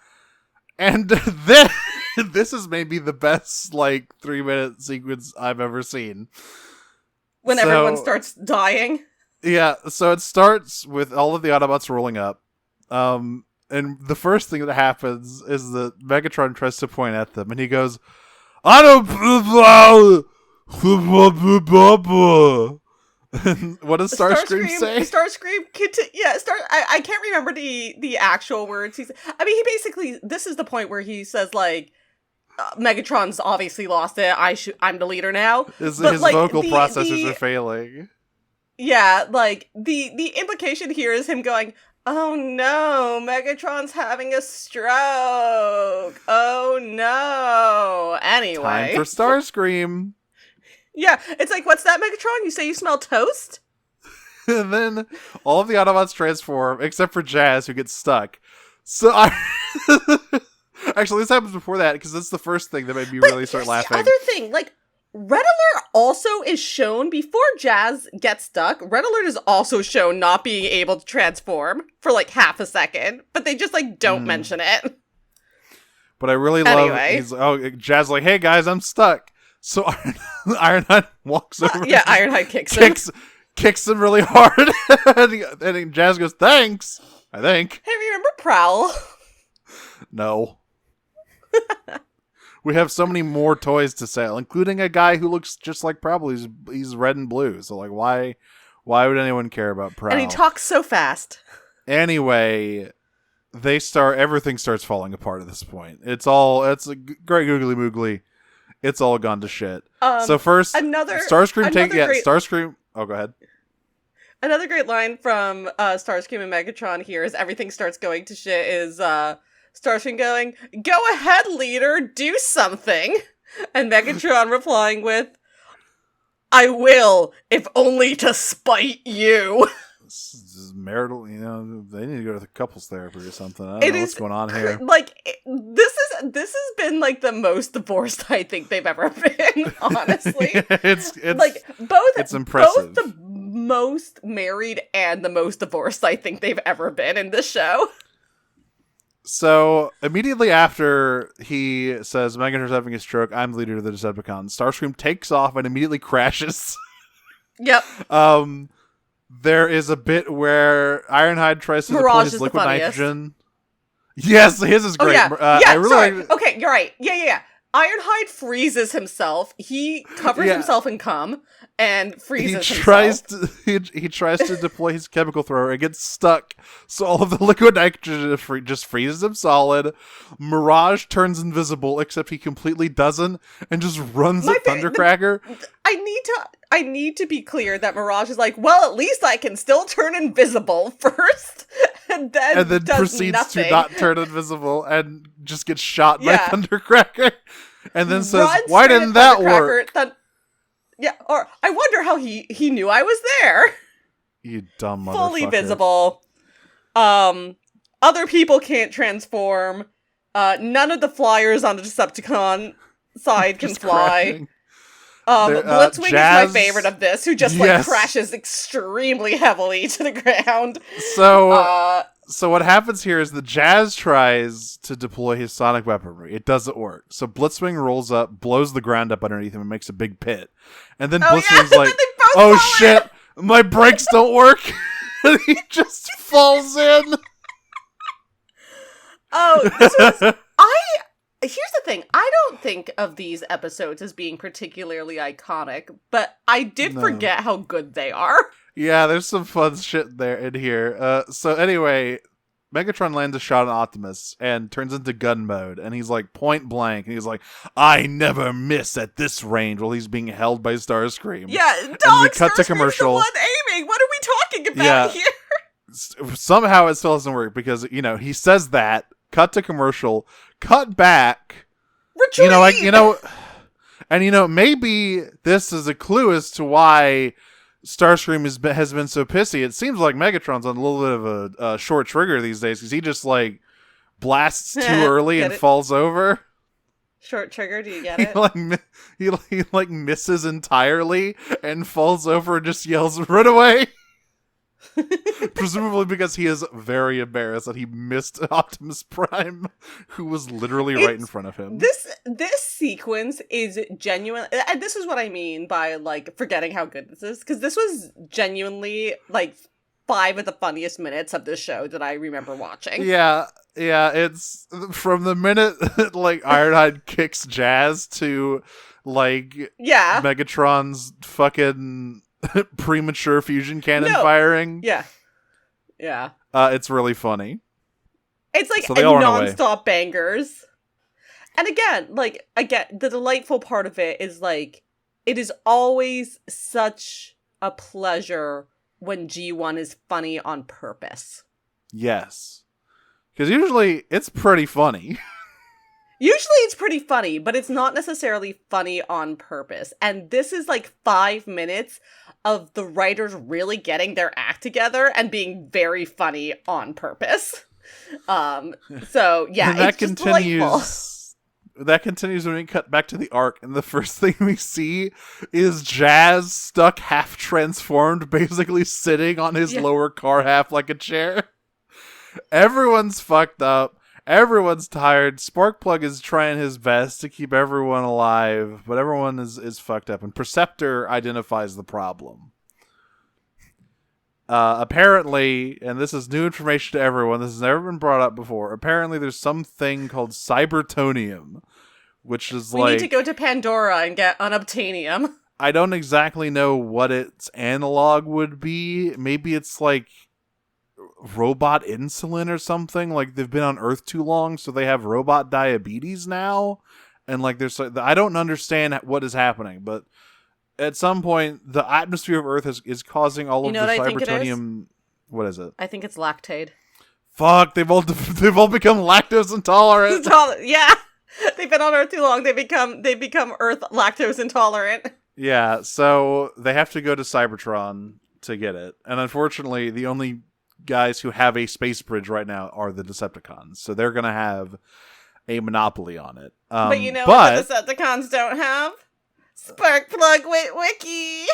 Speaker 3: And then, this is maybe the best, like, 3-minute sequence I've ever seen.
Speaker 2: When everyone starts dying.
Speaker 3: Yeah, so it starts with all of the Autobots rolling up. And the first thing that happens is that Megatron tries to point at them, and he goes, what does Starscream say?
Speaker 2: Starscream, I can't remember the actual words he said. I mean, he basically, this is the point where he says, like, Megatron's obviously lost it. I'm the leader now.
Speaker 3: His vocal processors are failing.
Speaker 2: Yeah, like, the implication here is him going, oh no, Megatron's having a stroke. Oh no. Anyway.
Speaker 3: Time for Starscream.
Speaker 2: Yeah, it's like, what's that, Megatron? You say you smell toast?
Speaker 3: And then all of the Autobots transform, except for Jazz, who gets stuck. So actually, this happens before that, because that's the first thing that made me really start laughing.
Speaker 2: The other thing, like, Red Alert also is shown, before Jazz gets stuck, Red Alert is also shown not being able to transform for like half a second, but they just like don't mention it.
Speaker 3: But I really love, Jazz like, hey guys, I'm stuck. So Ironhide walks over.
Speaker 2: Yeah, Ironhide
Speaker 3: kicks him really hard. and Jazz goes, thanks, I think.
Speaker 2: Hey, remember Prowl?
Speaker 3: No. We have so many more toys to sell, including a guy who looks just like Prowl. He's red and blue. So like, why would anyone care about Prowl?
Speaker 2: And he talks so fast.
Speaker 3: Anyway, everything starts falling apart at this point. It's a great googly moogly. It's all gone to shit. So first, Starscream. Oh, go ahead.
Speaker 2: Another great line from Starscream and Megatron here is everything starts going to shit is Starscream going, go ahead, leader, do something. And Megatron replying with, I will, if only to spite you.
Speaker 3: This is marital, they need to go to the couples therapy or something. I don't know what's going on here.
Speaker 2: Like, this has been like the most divorced I think they've ever been, honestly.
Speaker 3: it's
Speaker 2: like
Speaker 3: it's impressive.
Speaker 2: Both the most married and the most divorced I think they've ever been in this show.
Speaker 3: So, immediately after he says, Megatron's having a stroke, I'm the leader of the Decepticons, Starscream takes off and immediately crashes.
Speaker 2: Yep.
Speaker 3: There is a bit where Ironhide tries to deploy his liquid nitrogen. Yes, his is great.
Speaker 2: Oh, yeah. Sorry. Okay, you're right. Yeah. Ironhide freezes himself. He covers himself in cum and freezes himself.
Speaker 3: He tries to deploy his chemical thrower. It gets stuck, so all of the liquid nitrogen just freezes him solid. Mirage turns invisible, except he completely doesn't, and just runs at Thundercracker.
Speaker 2: I need to be clear that Mirage is like, well, at least I can still turn invisible first, and then
Speaker 3: proceeds
Speaker 2: nothing.
Speaker 3: to not turn invisible and just gets shot by Thundercracker, and then says, "Why didn't that work?"
Speaker 2: Or I wonder how he knew I was there.
Speaker 3: You dumb motherfucker.
Speaker 2: Fully visible. Other people can't transform. None of the flyers on the Decepticon side can fly.
Speaker 3: Crashing.
Speaker 2: Blitzwing is my favorite of this, who just like crashes extremely heavily to the ground.
Speaker 3: So what happens here is the Jazz tries to deploy his sonic weaponry. It doesn't work. So Blitzwing rolls up, blows the ground up underneath him, and makes a big pit. And then Blitzwing's like, "Oh shit, my brakes don't work," and he just falls in.
Speaker 2: Here's the thing. I don't think of these episodes as being particularly iconic, but I did forget how good they are.
Speaker 3: Yeah, there's some fun shit in here. So anyway, Megatron lands a shot on Optimus and turns into gun mode, and he's like point blank, and he's like, "I never miss at this range," while he's being held by Starscream.
Speaker 2: Yeah,
Speaker 3: and
Speaker 2: dog,
Speaker 3: we cut to
Speaker 2: Starscream's
Speaker 3: commercial.
Speaker 2: the one aiming. What are we talking about here?
Speaker 3: Somehow it still doesn't work because he says that. Cut to commercial. Cut back.
Speaker 2: Retreat!
Speaker 3: And maybe this is a clue as to why Starscream has been so pissy. It seems like Megatron's on a little bit of a short trigger these days because he just like blasts too early and falls over.
Speaker 2: Short trigger, do you get it?
Speaker 3: He misses entirely and falls over and just yells, "Run away!" Presumably because he is very embarrassed that he missed Optimus Prime, who was literally right in front of him.
Speaker 2: This sequence is genuine, and this is what I mean by like forgetting how good this is, because this was genuinely like 5 of the funniest minutes of this show that I remember watching.
Speaker 3: Yeah, it's from the minute like Ironhide kicks Jazz to like Megatron's fucking premature fusion cannon firing. Yeah. It's really funny.
Speaker 2: It's like non-stop bangers. And again, the delightful part of it is like, it is always such a pleasure when G1 is funny on purpose.
Speaker 3: Yes. Because usually it's pretty funny.
Speaker 2: Usually it's pretty funny, but it's not necessarily funny on purpose. And this is like 5 minutes of the writers really getting their act together and being very funny on purpose. So yeah,
Speaker 3: and that
Speaker 2: it's just
Speaker 3: continues.
Speaker 2: delightful.
Speaker 3: That continues when we cut back to the arc, and the first thing we see is Jazz stuck half transformed, basically sitting on his lower car half like a chair. Everyone's fucked up. Everyone's tired. Sparkplug is trying his best to keep everyone alive, but everyone is fucked up. And Perceptor identifies the problem. Apparently, and this is new information to everyone, this has never been brought up before, apparently there's something called Cybertonium, which is
Speaker 2: we need to go to Pandora and get unobtainium.
Speaker 3: I don't exactly know what its analog would be. Maybe it's like robot insulin or something. Like they've been on Earth too long, so they have robot diabetes now. And like I don't understand what is happening, but at some point the atmosphere of Earth is causing all of the Cybertonium. What is it?
Speaker 2: I think it's lactate.
Speaker 3: Fuck! They've all become lactose intolerant.
Speaker 2: Yeah, they've been on Earth too long. They become Earth lactose intolerant.
Speaker 3: Yeah, so they have to go to Cybertron to get it, and unfortunately, the only guys who have a space bridge right now are the Decepticons, so they're gonna have a monopoly on it.
Speaker 2: But what the Decepticons don't have? Sparkplug Wiki.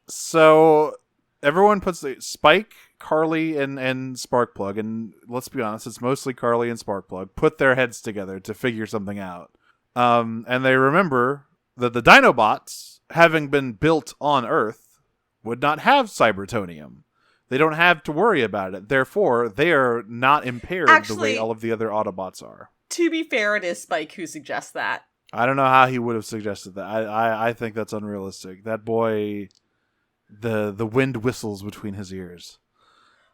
Speaker 3: So everyone puts Spike, Carly, and Sparkplug, and let's be honest, it's mostly Carly and Sparkplug, put their heads together to figure something out. And they remember that the Dinobots, having been built on Earth, would not have Cybertonium. They don't have to worry about it. Therefore, they are not impaired the way all of the other Autobots are.
Speaker 2: To be fair, it is Spike who suggests that.
Speaker 3: I don't know how he would have suggested that. I think that's unrealistic. That boy, the wind whistles between his ears.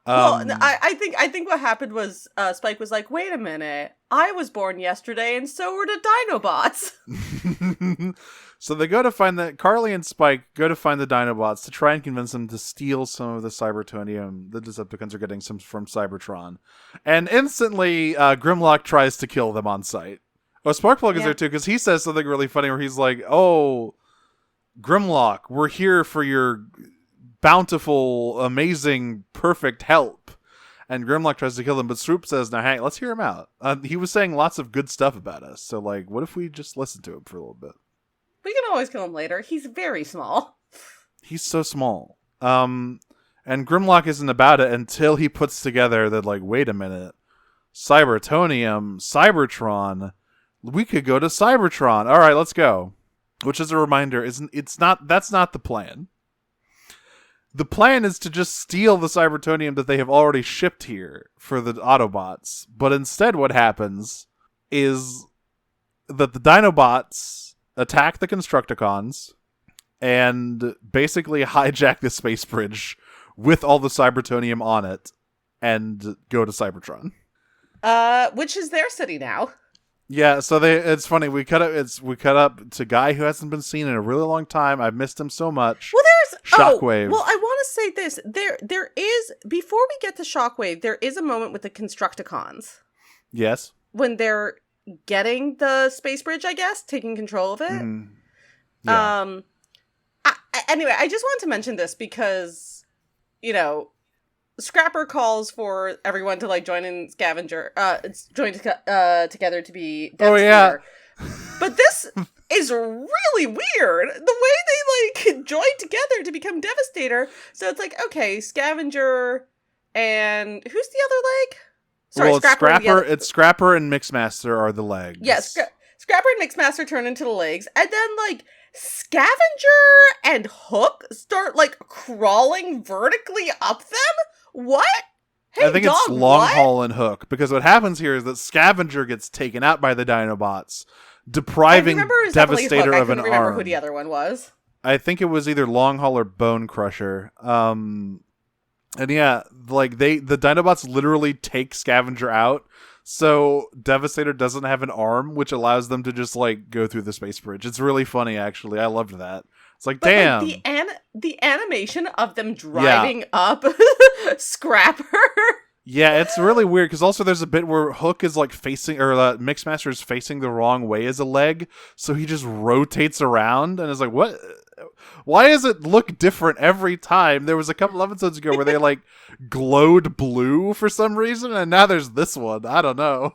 Speaker 2: Well, I think what happened was Spike was like, wait a minute, I was born yesterday and so were the Dinobots.
Speaker 3: So they go to find Carly and Spike go to find the Dinobots to try and convince them to steal some of the Cybertonium the Decepticons are getting some from Cybertron. And instantly, Grimlock tries to kill them on sight. Oh, Sparkplug is there too, because he says something really funny where he's like, "Oh, Grimlock, we're here for your bountiful, amazing, perfect help." And Grimlock tries to kill them, but Swoop says, "Now, Hank, let's hear him out. He was saying lots of good stuff about us, so like, what if we just listen to him for a little bit?"
Speaker 2: We can always kill him later. He's very small.
Speaker 3: He's so small. And Grimlock isn't about it until he puts together that, like, wait a minute, Cybertonium, Cybertron, we could go to Cybertron. All right, let's go. Which, as a reminder, that's not the plan. The plan is to just steal the Cybertonium that they have already shipped here for the Autobots. But instead what happens is that the Dinobots attack the Constructicons and basically hijack the space bridge with all the Cybertonium on it and go to Cybertron.
Speaker 2: Which is their city now.
Speaker 3: Yeah, so it's funny. We cut up to Guy who hasn't been seen in a really long time. I've missed him so much.
Speaker 2: Well, there's
Speaker 3: Shockwave.
Speaker 2: well, I want to say this. There is, before we get to Shockwave, there is a moment with the Constructicons.
Speaker 3: Yes.
Speaker 2: When they're getting the space bridge, I guess, taking control of it.
Speaker 3: Yeah.
Speaker 2: Anyway, I just wanted to mention this because, Scrapper calls for everyone to join in Scavenger, together to be Devastator.
Speaker 3: Oh yeah.
Speaker 2: But this is really weird. The way they join together to become Devastator. So it's okay, Scavenger and who's the other leg? Sorry,
Speaker 3: Scrapper. It's Scrapper and Mixmaster are the legs.
Speaker 2: Yes, Scrapper and Mixmaster turn into the legs, and then Scavenger and Hook start crawling vertically up them. What? Hey,
Speaker 3: I think it's Long Haul and Hook, because what happens here is that Scavenger gets taken out by the Dinobots, depriving Devastator of an arm. I couldn't remember
Speaker 2: who the other one was.
Speaker 3: I think it was either Long Haul or Bone Crusher. And yeah, the Dinobots literally take Scavenger out, so Devastator doesn't have an arm, which allows them to just go through the space bridge. It's really funny, actually. I loved that. It's damn.
Speaker 2: The animation of them driving up Scrapper.
Speaker 3: Yeah, it's really weird, because also there's a bit where Hook is facing, or Mixmaster is facing the wrong way as a leg, so he just rotates around and is what? Why does it look different every time? There was a couple episodes ago where they glowed blue for some reason, and now there's this one. I don't know.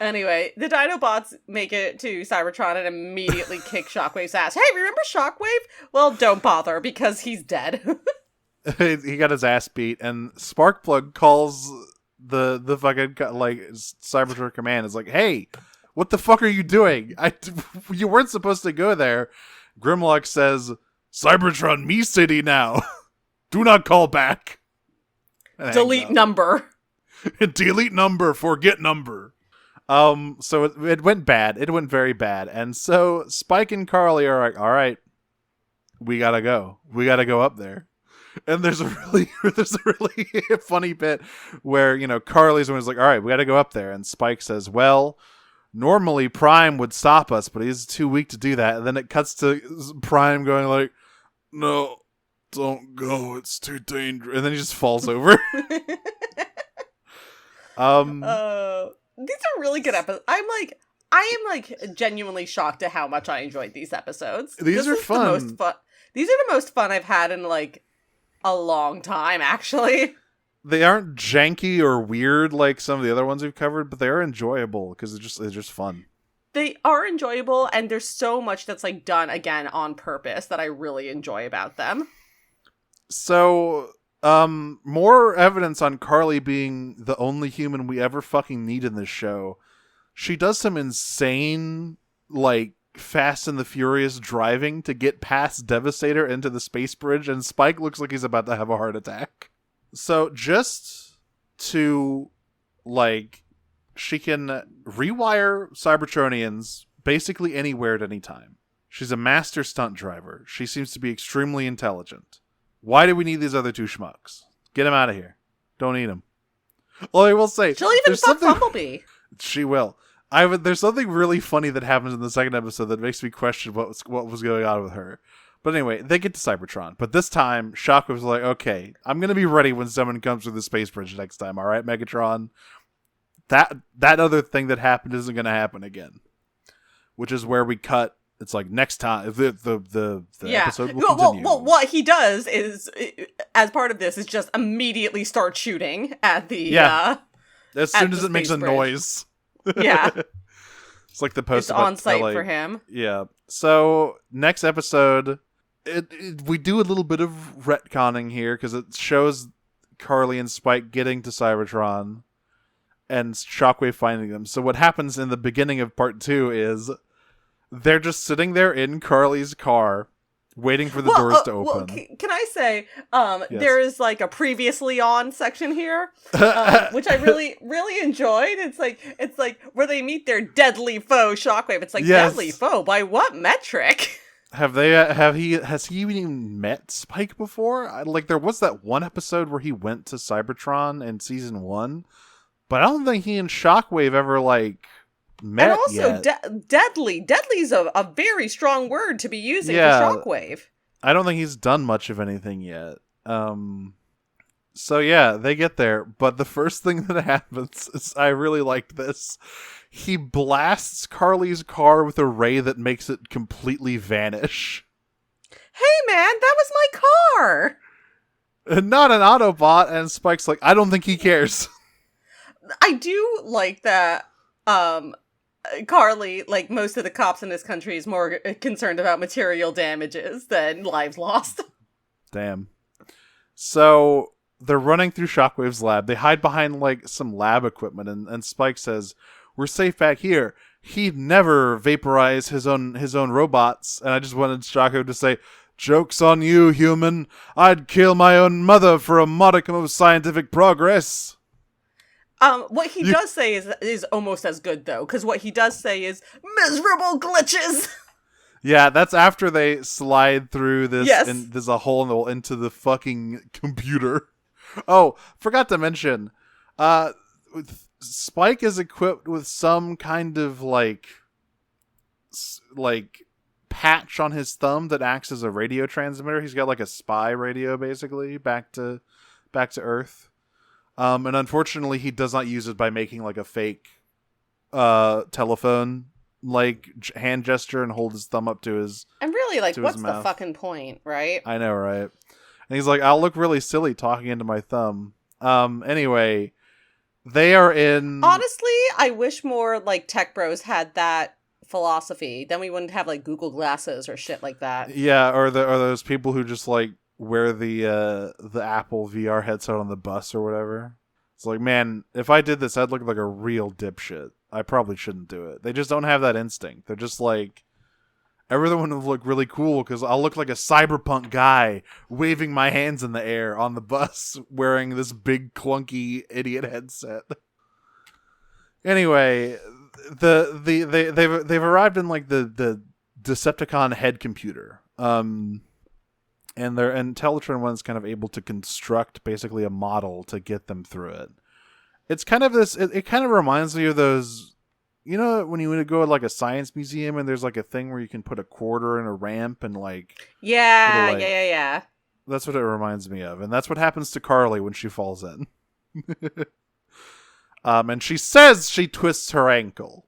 Speaker 2: Anyway, the Dinobots make it to Cybertron and immediately kick Shockwave's ass. Hey, remember Shockwave? Well, don't bother, because he's dead.
Speaker 3: He got his ass beat, and Sparkplug calls the fucking Cybertron command. Is hey, what the fuck are you doing? You weren't supposed to go there. Grimlock says, "Cybertron, me city now. Do not call back."
Speaker 2: Delete number.
Speaker 3: Delete number. Forget number. So it went bad. It went very bad. And so Spike and Carly are all right, we gotta go. We gotta go up there. And there's a really funny bit where, Carly's the one who's all right, we gotta go up there. And Spike says, well, normally Prime would stop us, but he's too weak to do that. And then it cuts to Prime going no, don't go. It's too dangerous. And then he just falls over.
Speaker 2: These are really good episodes. I am genuinely shocked at how much I enjoyed these episodes.
Speaker 3: These are fun.
Speaker 2: These are the most fun I've had in a long time, actually.
Speaker 3: They aren't janky or weird like some of the other ones we've covered, but they are enjoyable because it's just fun.
Speaker 2: They are enjoyable, and there's so much that's done again on purpose that I really enjoy about them.
Speaker 3: So, more evidence on Carly being the only human we ever fucking need in this show. She does some insane, Fast and the Furious driving to get past Devastator into the space bridge, and Spike looks like he's about to have a heart attack. So, just to, she can rewire Cybertronians basically anywhere at any time. She's a master stunt driver. She seems to be extremely intelligent. Why do we need these other two schmucks? Get them out of here. Don't need them. Well, I will say,
Speaker 2: she'll even fuck Bumblebee.
Speaker 3: She will. There's something really funny that happens in the second episode that makes me question what was going on with her. But anyway, they get to Cybertron. But this time, Shockwave's okay, I'm going to be ready when someone comes through the space bridge next time. All right, Megatron? That other thing that happened isn't going to happen again. Which is where we cut. It's next time the episode will continue.
Speaker 2: Well, what he does is, as part of this, is just immediately start shooting at the
Speaker 3: as soon as it makes a noise.
Speaker 2: Yeah,
Speaker 3: it's the post.
Speaker 2: It's on site for him.
Speaker 3: Yeah. So next episode, we do a little bit of retconning here because it shows Carly and Spike getting to Cybertron and Shockwave finding them. So what happens in the beginning of part 2 is they're just sitting there in Carly's car waiting for the doors to open.
Speaker 2: Can I say,
Speaker 3: yes.
Speaker 2: There is a previously on section here, which I really, really enjoyed. It's where they meet their deadly foe, Shockwave. It's
Speaker 3: yes.
Speaker 2: Deadly foe by what metric?
Speaker 3: Has he even met Spike before? There was that one episode where he went to Cybertron in season 1. But I don't think he and Shockwave ever, like, met
Speaker 2: and also,
Speaker 3: yet.
Speaker 2: deadly. Deadly's a very strong word to be using for Shockwave.
Speaker 3: I don't think he's done much of anything yet. So yeah, they get there, but the first thing that happens is, I really liked this. He blasts Carly's car with a ray that makes it completely vanish.
Speaker 2: Hey man, that was my car!
Speaker 3: And not an Autobot, and Spike's like, I don't think he cares.
Speaker 2: I do like that, Carly, like most of the cops in this country, is more concerned about material damages than lives lost. Damn.
Speaker 3: So they're running through Shockwave's lab. They hide behind like some lab equipment, and Spike says, "We're safe back here. He'd never vaporize his own robots." And I just wanted Shockwave to say, "Joke's on you, human. I'd kill my own mother for a modicum of scientific progress."
Speaker 2: What he does say is almost as good though, because what he does say is miserable glitches.
Speaker 3: Yeah, that's after they slide through this,
Speaker 2: yes.
Speaker 3: And there's a hole into the fucking computer. Oh, forgot to mention, Spike is equipped with some kind of like patch on his thumb that acts as a radio transmitter. He's got like a spy radio, basically, back to Earth. And unfortunately, he does not use it by making like a fake telephone like hand gesture and hold his thumb up to his.
Speaker 2: I'm really like, what's the
Speaker 3: mouth.
Speaker 2: fucking point, right?
Speaker 3: I know, right? And he's like, I'll look really silly talking into my thumb. Anyway, they are in.
Speaker 2: Honestly, I wish more like tech bros had that philosophy. Then we wouldn't have like Google glasses or shit like that.
Speaker 3: Yeah, or those people who just like wear the Apple VR headset on the bus or whatever. It's like, man, if I did this, I'd look like a real dipshit. I probably shouldn't do it. They just don't have that instinct. They're just like, everyone will look really cool because I'll look like a cyberpunk guy waving my hands in the air on the bus wearing this big clunky idiot headset. Anyway, they've arrived in like the Decepticon head computer. And Teletran one's kind of able to construct basically a model to get them through it. It's kind of this. It kind of reminds me of those. You know, when you go to like a science museum and there's like a thing where you can put a quarter in a ramp and like.
Speaker 2: Yeah,
Speaker 3: like,
Speaker 2: yeah.
Speaker 3: That's what it reminds me of, and that's what happens to Carly when she falls in. And she says she twists her ankle.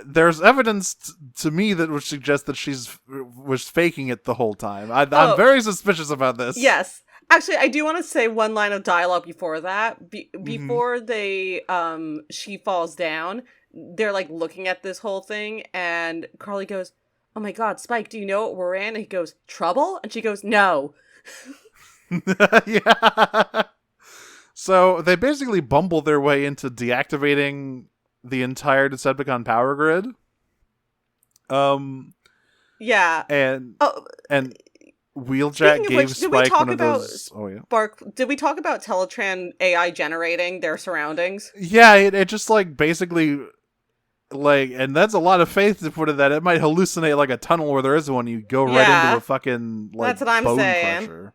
Speaker 3: There's evidence to me that would suggest that was faking it the whole time. I'm very suspicious about this.
Speaker 2: Yes. Actually, I do want to say one line of dialogue before that. Before she falls down, they're like looking at this whole thing, and Carly goes, "Oh my god, Spike, do you know what we're in?" And he goes, "Trouble?" And she goes, "No."
Speaker 3: Yeah. So they basically bumble their way into deactivating the entire Decepticon power grid.
Speaker 2: Yeah.
Speaker 3: And Wheeljack gave Spike one of those. Oh yeah.
Speaker 2: Did we talk about Teletran AI generating their surroundings?
Speaker 3: Yeah, it just like basically like, and that's a lot of faith to put in that. It might hallucinate like a tunnel where there is one. You go right into a fucking like
Speaker 2: that's what I'm
Speaker 3: bone
Speaker 2: saying.
Speaker 3: crusher.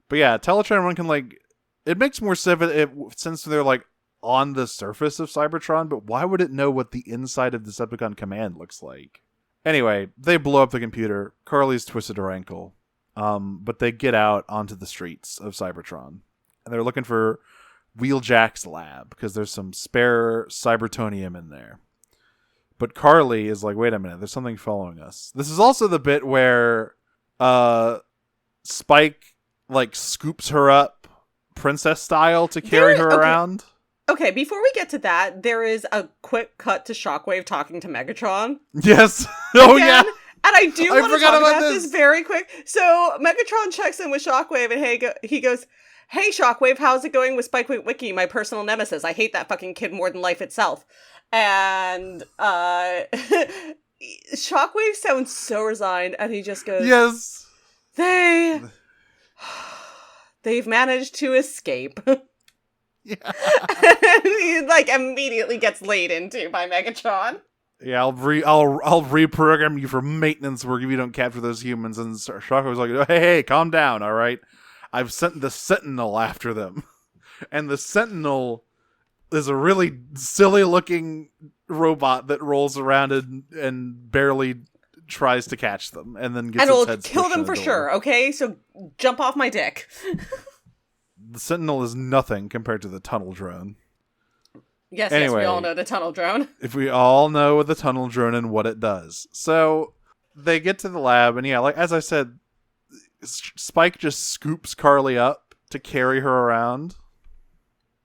Speaker 3: But yeah, Teletran one can like. It makes more sense since they're like on the surface of Cybertron, but why would it know what the inside of Decepticon Command looks like? Anyway, they blow up the computer. Carly's twisted her ankle. But they get out onto the streets of Cybertron. And they're looking for Wheeljack's lab, because there's some spare Cybertonium in there. But Carly is like, wait a minute, there's something following us. This is also the bit where Spike like scoops her up princess style to carry her around.
Speaker 2: Okay, before we get to that, there is a quick cut to Shockwave talking to Megatron.
Speaker 3: Yes. Oh,
Speaker 2: again.
Speaker 3: yeah.
Speaker 2: And I do want to talk about
Speaker 3: this
Speaker 2: very quick. So Megatron checks in with Shockwave, and he goes, "Hey, Shockwave, how's it going with Spike Wiki, my personal nemesis? I hate that fucking kid more than life itself." And Shockwave sounds so resigned, and he just goes,
Speaker 3: "Yes,
Speaker 2: they've managed to escape."
Speaker 3: Yeah.
Speaker 2: And he like immediately gets laid into by Megatron.
Speaker 3: Yeah, I'll reprogram you for maintenance work if you don't capture those humans. And Shockwave was like, hey, calm down, all right? I've sent the Sentinel after them. And the Sentinel is a really silly looking robot that rolls around and barely tries to catch them, and then gets
Speaker 2: and
Speaker 3: its
Speaker 2: it'll
Speaker 3: head
Speaker 2: kill
Speaker 3: squished in
Speaker 2: them
Speaker 3: the
Speaker 2: for
Speaker 3: door.
Speaker 2: sure. Okay, so jump off my dick.
Speaker 3: The Sentinel is nothing compared to the tunnel drone.
Speaker 2: Yes,
Speaker 3: Anyway.
Speaker 2: we all know the tunnel drone.
Speaker 3: If we all know the tunnel drone and what it does. So they get to the lab, and yeah, like as I said, Spike just scoops Carly up to carry her around.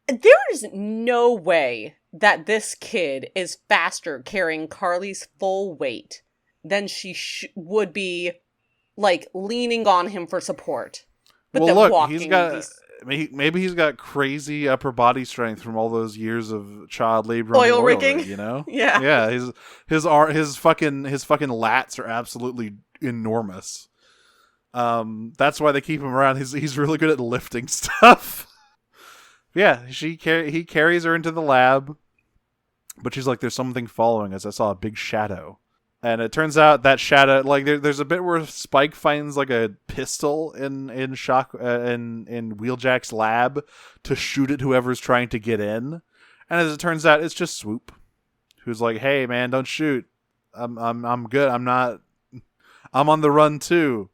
Speaker 2: There is no way that this kid is faster carrying Carly's full weight than she would be, like, leaning on him for support. But
Speaker 3: Well,
Speaker 2: then
Speaker 3: look,
Speaker 2: walking
Speaker 3: he's got maybe he's got crazy upper body strength from all those years of child labor, and
Speaker 2: Oil rigging?
Speaker 3: rig, you know?
Speaker 2: Yeah.
Speaker 3: Yeah. His fucking lats are absolutely enormous. That's why they keep him around. He's really good at lifting stuff. Yeah, he carries her into the lab, but she's like, "There's something following us. I saw a big shadow." And it turns out that shadow, like there's a bit where Spike finds like a pistol in Wheeljack's lab to shoot at whoever's trying to get in. And as it turns out, it's just Swoop, who's like, "Hey man, don't shoot. I'm good. I'm on the run too."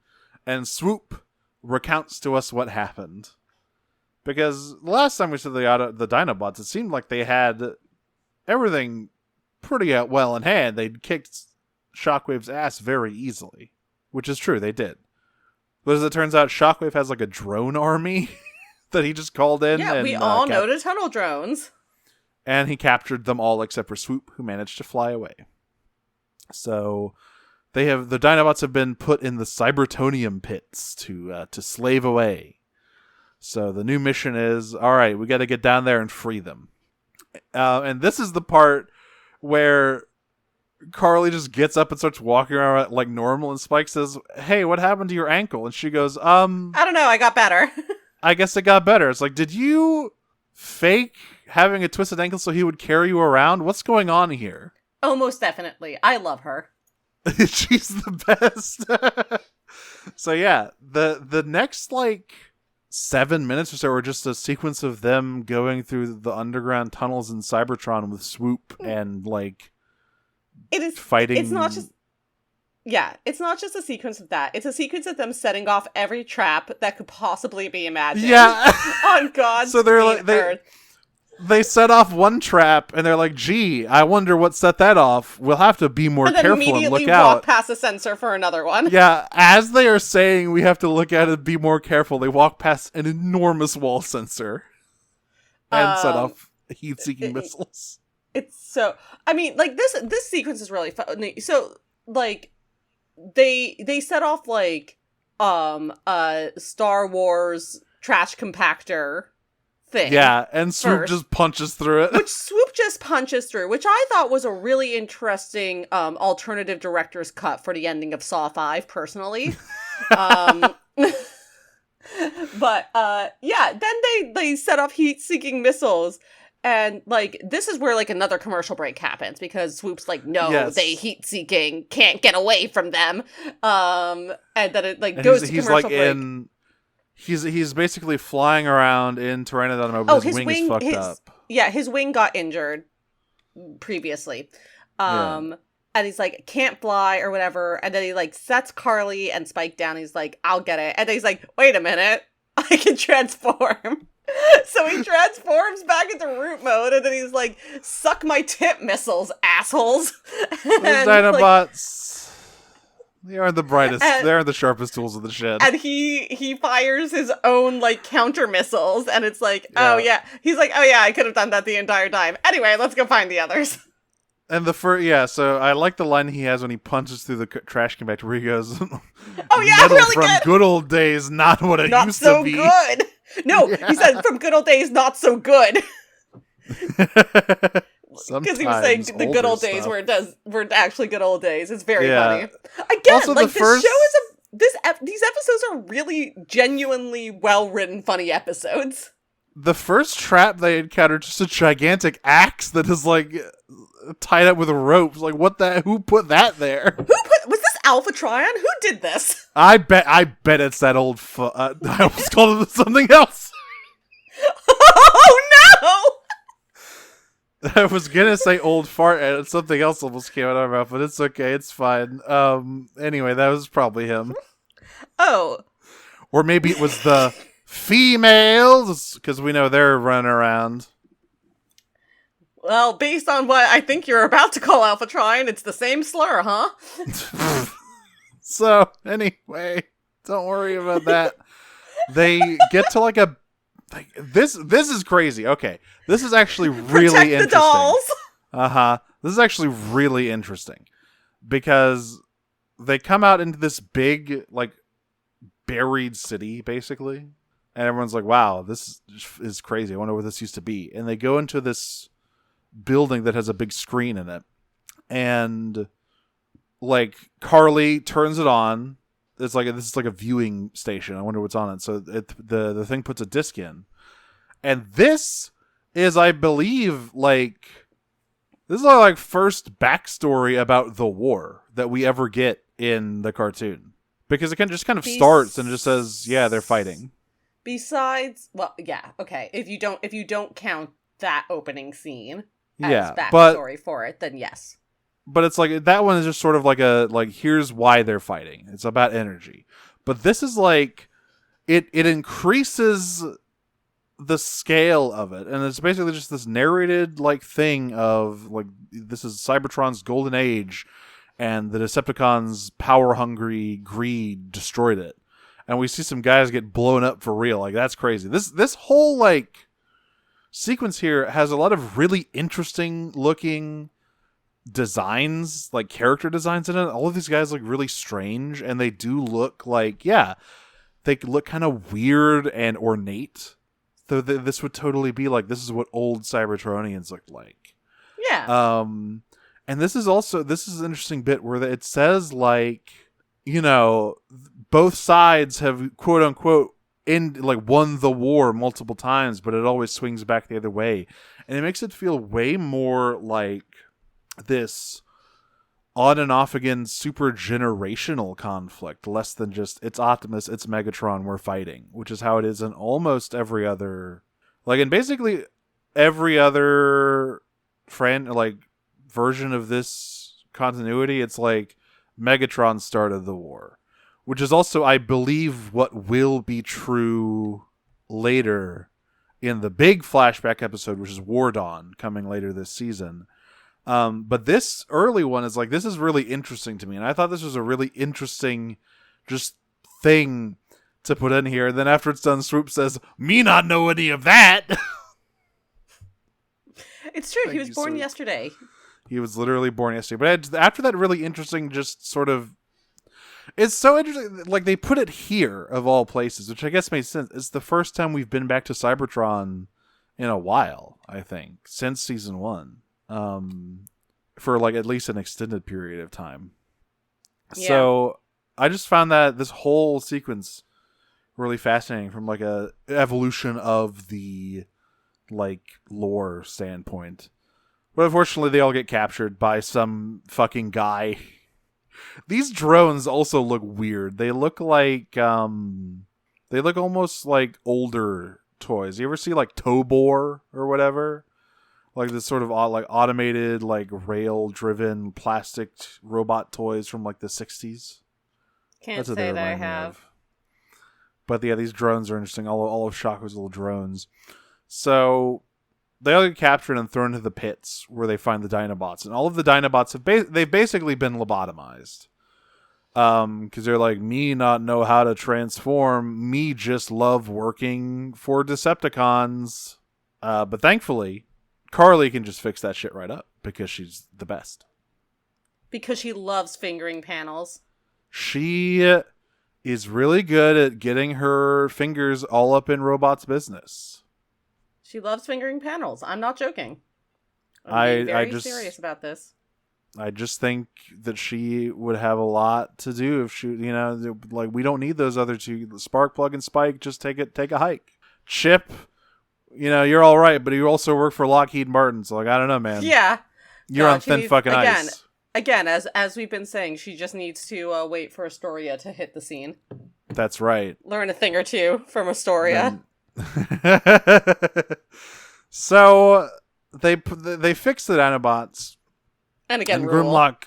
Speaker 3: And Swoop recounts to us what happened. Because the last time we saw the Dinobots, it seemed like they had everything pretty well in hand. They'd kicked Shockwave's ass very easily, which is true, they did. But as it turns out, Shockwave has like a drone army that he just called in.
Speaker 2: Yeah,
Speaker 3: and,
Speaker 2: we all know the tunnel drones.
Speaker 3: And he captured them all except for Swoop, who managed to fly away. So the Dinobots have been put in the Cybertonium pits to slave away. So the new mission is, all right, we got to get down there and free them. And this is the part where Carly just gets up and starts walking around like normal, and Spike says, "Hey, what happened to your ankle?" And she goes,
Speaker 2: I don't know, I got better.
Speaker 3: I guess it got better. It's like, did you fake having a twisted ankle so he would carry you around? What's going on here?
Speaker 2: Oh, most definitely. I love her.
Speaker 3: She's the best. So yeah, the next like 7 minutes or so are just a sequence of them going through the underground tunnels in Cybertron with Swoop and like
Speaker 2: it is
Speaker 3: fighting.
Speaker 2: It's not just a sequence of that. It's a sequence of them setting off every trap that could possibly be imagined.
Speaker 3: Yeah.
Speaker 2: On God's
Speaker 3: So they're
Speaker 2: green
Speaker 3: like
Speaker 2: earth.
Speaker 3: they set off one trap and they're like, "Gee, I wonder what set that off. We'll have to be more
Speaker 2: And then
Speaker 3: careful and
Speaker 2: immediately
Speaker 3: look
Speaker 2: walk
Speaker 3: out."
Speaker 2: past a sensor for another one.
Speaker 3: Yeah, as they are saying we have to look at it and be more careful, they walk past an enormous wall sensor and set off heat-seeking missiles.
Speaker 2: It's so... I mean, like, this sequence is really funny. So, like, they set off, like, a Star Wars trash compactor thing.
Speaker 3: Yeah, and Swoop
Speaker 2: first.
Speaker 3: just punches through it.
Speaker 2: Which Swoop just punches through, which I thought was a really interesting alternative director's cut for the ending of Saw 5, personally. But, yeah, then they set off heat-seeking missiles, and, like, this is where, like, another commercial break happens, because Swoop's like, no,
Speaker 3: Yes.
Speaker 2: they heat-seeking, can't get away from them. And then it, like,
Speaker 3: And
Speaker 2: goes to
Speaker 3: he's
Speaker 2: commercial
Speaker 3: like
Speaker 2: break.
Speaker 3: He's basically flying around in Pteranodon, but his wing is fucked up.
Speaker 2: Yeah, his wing got injured previously. And he's like, can't fly or whatever. And then he like sets Carly and Spike down. He's like, I'll get it. And then he's like, wait a minute, I can transform. So he transforms back into root mode, and then he's like, suck my tip missiles, assholes.
Speaker 3: Those Dinobots, they are the brightest, they're the sharpest tools of the shed.
Speaker 2: And he fires his own, like, counter missiles, and it's like, oh yeah. He's like, oh yeah, I could have done that the entire time. Anyway, let's go find the others.
Speaker 3: And so I like the line he has when he punches through the trash compactor where he goes,
Speaker 2: oh yeah,
Speaker 3: metal
Speaker 2: really
Speaker 3: from
Speaker 2: good.
Speaker 3: good old days, not what it
Speaker 2: Not
Speaker 3: used
Speaker 2: so
Speaker 3: to be.
Speaker 2: good. No, he said from good old days, not so good. Because he was saying the good old days were actually good old days. It's very funny. Again,
Speaker 3: also,
Speaker 2: like this show is these episodes are really genuinely well written, funny episodes.
Speaker 3: The first trap they encountered, just a gigantic axe that is like tied up with ropes. Like, who put that there?
Speaker 2: Was this Alpha Trion? Who did this?
Speaker 3: I bet it's that old I almost called it something else.
Speaker 2: Oh no!
Speaker 3: I was gonna say old fart and something else almost came out of my mouth, but it's okay, it's fine. Anyway, that was probably him.
Speaker 2: Oh.
Speaker 3: Or maybe it was the females, because we know they're running around.
Speaker 2: Well, based on what I think you're about to call Alphatron, it's the same slur, huh?
Speaker 3: So, anyway, don't worry about that. They get to like a... This is crazy. Okay, this is actually really
Speaker 2: Protect the
Speaker 3: interesting.
Speaker 2: dolls!
Speaker 3: Uh-huh. This is actually really interesting. Because they come out into this big, like, buried city, basically. And everyone's like, wow, this is crazy. I wonder what this used to be. And they go into this building that has a big screen in it. And, like, Carly turns it on. It's like this is like a viewing station. I wonder what's on it. So the thing puts a disc in. And this is, I believe, this is our like first backstory about the war that we ever get in the cartoon. Because it just kind of starts and it just says, yeah, they're fighting.
Speaker 2: Besides, well, yeah, okay. If you don't count that opening scene as backstory for it, then yes.
Speaker 3: But it's like, that one is just sort of like here's why they're fighting. It's about energy. But this is like, it increases the scale of it. And it's basically just this narrated like thing of like, this is Cybertron's golden age and the Decepticons' power-hungry greed destroyed it. And we see some guys get blown up for real. Like, that's crazy. This whole like sequence here has a lot of really interesting looking designs, like character designs in it. All of these guys look really strange, and they do look like, yeah, they look kind of weird and ornate. So this would totally be like, this is what old Cybertronians looked like.
Speaker 2: Yeah.
Speaker 3: And this is an interesting bit where it says like, you know, both sides have quote unquote won the war multiple times, but it always swings back the other way, and it makes it feel way more like this on and off again super generational conflict, less than just it's Optimus, it's Megatron, we're fighting, which is how it is in almost every other, like in basically every other version of this continuity. It's like Megatron started the war, which is also, I believe, what will be true later in the big flashback episode, which is War Dawn, coming later this season. But this early one is like, this is really interesting to me. And I thought this was a really interesting just thing to put in here. And then after it's done, Swoop says, me not know any of that.
Speaker 2: It's true. He was born yesterday.
Speaker 3: He was literally born yesterday. But after that really interesting, just sort of, it's so interesting. Like, they put it here of all places, which I guess makes sense. It's the first time we've been back to Cybertron in a while, I think, since season 1. For like at least an extended period of time. Yeah. So I just found that this whole sequence really fascinating from like a evolution of the like lore standpoint. But unfortunately they all get captured by some fucking guy. These drones also look weird. They look like they look almost like older toys. You ever see like Tobor or whatever? Like this sort of like automated, like rail-driven plastic robot toys from like the 60s.
Speaker 2: Can't say that I have.
Speaker 3: But yeah, these drones are interesting. All of Shockwave's little drones. So they all get captured and thrown into the pits where they find the Dinobots. And all of the Dinobots they've basically been lobotomized. Because they're like, me not know how to transform. Me just love working for Decepticons. But thankfully, Carly can just fix that shit right up because she's the best.
Speaker 2: Because she loves fingering panels.
Speaker 3: She is really good at getting her fingers all up in robots' business.
Speaker 2: She loves fingering panels. I'm not joking. I'm very serious about this.
Speaker 3: I just think that she would have a lot to do if she, you know, like, we don't need those other two. Sparkplug and Spike, just take a hike. Chip, you know, you're all right, but you also work for Lockheed Martin, so like, I don't know, man.
Speaker 2: Yeah.
Speaker 3: You're on thin fucking ice.
Speaker 2: Again, as we've been saying, she just needs to wait for Astoria to hit the scene.
Speaker 3: That's right.
Speaker 2: Learn a thing or two from Astoria.
Speaker 3: So, they fix the Dinobots.
Speaker 2: And again,
Speaker 3: And
Speaker 2: Rule.
Speaker 3: Grimlock,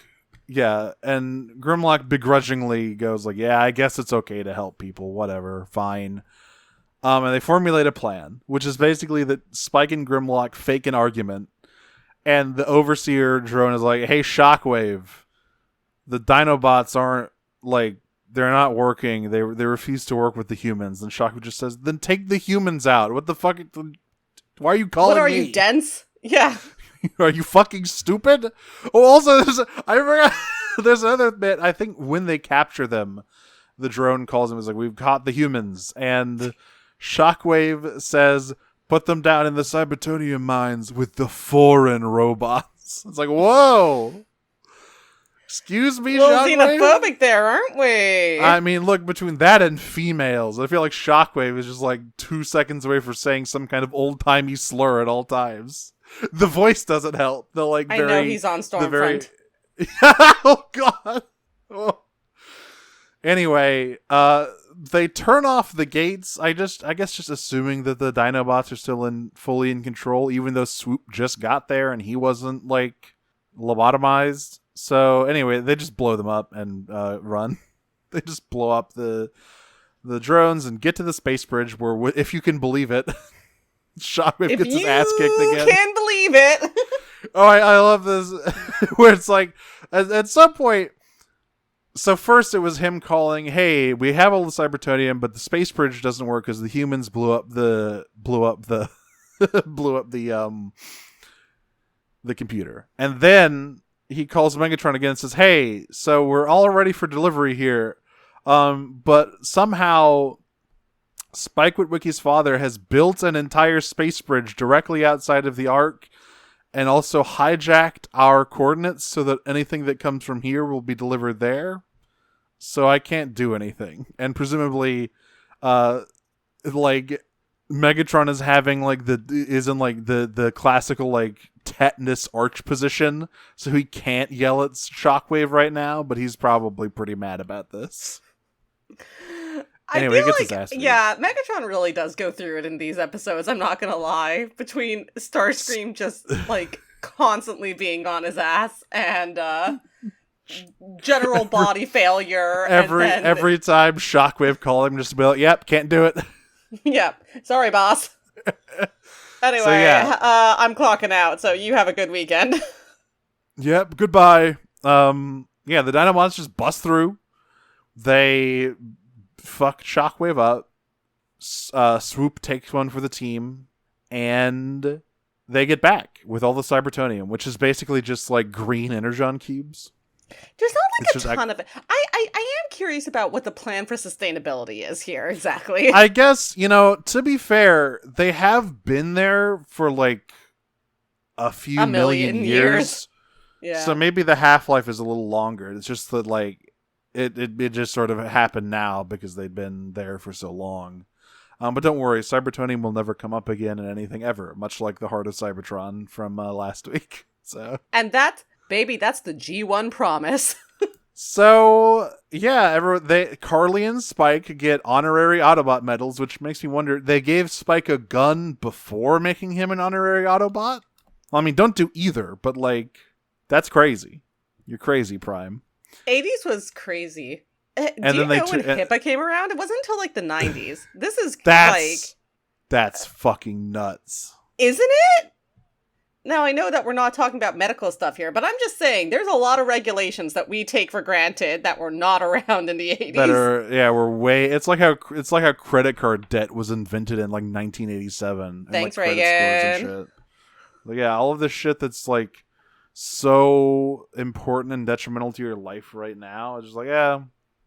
Speaker 3: and Grimlock begrudgingly goes like, yeah, I guess it's okay to help people, whatever, fine. And they formulate a plan, which is basically that Spike and Grimlock fake an argument, and the Overseer drone is like, hey, Shockwave, the Dinobots aren't, like, they're not working, they refuse to work with the humans, and Shockwave just says, then take the humans out, what the fuck, why are you calling me?
Speaker 2: What are you, dense? Yeah.
Speaker 3: Are you fucking stupid? Oh, also, I forgot, there's another bit. I think when they capture them, the drone calls them, is like, we've caught the humans. And Shockwave says, put them down in the Cybertonium mines with the foreign robots. It's like, whoa. Excuse me,
Speaker 2: A little
Speaker 3: Shockwave?
Speaker 2: xenophobic there, aren't we?
Speaker 3: I mean, look, between that and females, I feel like Shockwave is just like 2 seconds away from saying some kind of old-timey slur at all times. The voice doesn't help. The like
Speaker 2: I
Speaker 3: very,
Speaker 2: know he's on Stormfront.
Speaker 3: Oh god. Oh. Anyway, they turn off the gates. I guess just assuming that the Dinobots are still fully in control, even though Swoop just got there and he wasn't like lobotomized. So anyway, they just blow them up and run. They just blow up the drones and get to the space bridge where, if you can believe it, Shockwave gets his ass kicked again.
Speaker 2: If you can believe it.
Speaker 3: Oh, I love this. Where it's like, at some point, so first it was him calling, hey, we have all the Cybertonium, but the space bridge doesn't work because the humans blew up the computer. And then he calls Megatron again and says, hey, so we're all ready for delivery here. But somehow Spike Witwicky's father has built an entire space bridge directly outside of the Ark and also hijacked our coordinates so that anything that comes from here will be delivered there. So I can't do anything. And presumably, like, Megatron is having, like, the classical, like, tetanus arch position, so he can't yell at Shockwave right now, but he's probably pretty mad about this. Anyway,
Speaker 2: I
Speaker 3: he
Speaker 2: feel
Speaker 3: gets
Speaker 2: like,
Speaker 3: his ass beat.
Speaker 2: yeah, Megatron really does go through it in these episodes, I'm not gonna lie. Between Starscream just, like, constantly being on his ass, and, general body failure.
Speaker 3: Every time Shockwave call him, just to be like, yep, can't do it.
Speaker 2: Yep, sorry, boss. Anyway,
Speaker 3: So, yeah.
Speaker 2: I'm clocking out, so you have a good weekend.
Speaker 3: Yep, goodbye. Yeah, the Dinobots just bust through. They fuck Shockwave up. Swoop takes one for the team, and they get back with all the Cybertonium, which is basically just like green energon cubes.
Speaker 2: There's not like a ton of it. I am curious about what the plan for sustainability is here, exactly.
Speaker 3: I guess, to be fair, they have been there for like a few million years.
Speaker 2: Yeah.
Speaker 3: So maybe the half-life is a little longer. It's just that like it just sort of happened now because they've been there for so long. But don't worry, Cybertonium will never come up again in anything ever, much like the heart of Cybertron from last week. So.
Speaker 2: And that's the G1 promise.
Speaker 3: So, yeah, Carly and Spike get honorary Autobot medals, which makes me wonder, they gave Spike a gun before making him an honorary Autobot? I mean, don't do either, but, like, that's crazy. You're crazy, Prime.
Speaker 2: 80s was crazy. Do
Speaker 3: And
Speaker 2: you
Speaker 3: then
Speaker 2: know when HIPAA came around? It wasn't until, like, the 90s. This is,
Speaker 3: That's fucking nuts.
Speaker 2: Isn't it? Now, I know that we're not talking about medical stuff here, but I'm just saying, there's a lot of regulations that we take for granted that were not around in the 80s.
Speaker 3: We're way... It's like how credit card debt was invented in, like, 1987.
Speaker 2: Thanks,
Speaker 3: and, like,
Speaker 2: Reagan.
Speaker 3: credit scores and shit. Like, yeah, all of this shit that's, like, so important and detrimental to your life right now. It's just like, yeah,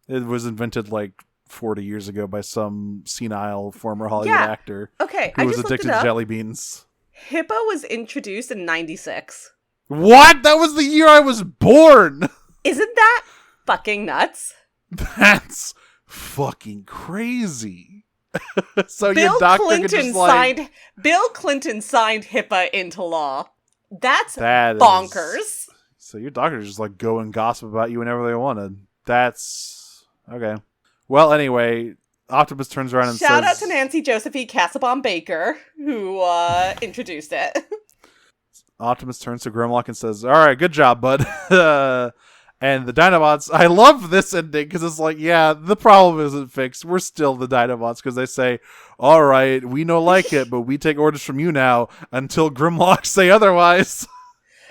Speaker 3: it was invented, like, 40 years ago by some senile former Hollywood actor.
Speaker 2: Okay,
Speaker 3: who was addicted to jelly beans.
Speaker 2: HIPAA was introduced in 96.
Speaker 3: What? That was the year I was born!
Speaker 2: Isn't that fucking nuts?
Speaker 3: That's fucking crazy. So
Speaker 2: Bill
Speaker 3: your doctor
Speaker 2: Clinton
Speaker 3: could just like...
Speaker 2: Bill Clinton signed HIPAA into law. That bonkers.
Speaker 3: So your doctor just like go and gossip about you whenever they wanted. That's... Okay. Well, anyway... Octopus turns around and
Speaker 2: Shout
Speaker 3: says...
Speaker 2: out to Nancy Josephine Cassabon Baker, who introduced it.
Speaker 3: Optimus turns to Grimlock and says, "All right, good job, bud." And the Dinobots, I love this ending because it's like, yeah, the problem isn't fixed. We're still the Dinobots because they say, "All right, we no like it, but we take orders from you now until Grimlock say otherwise."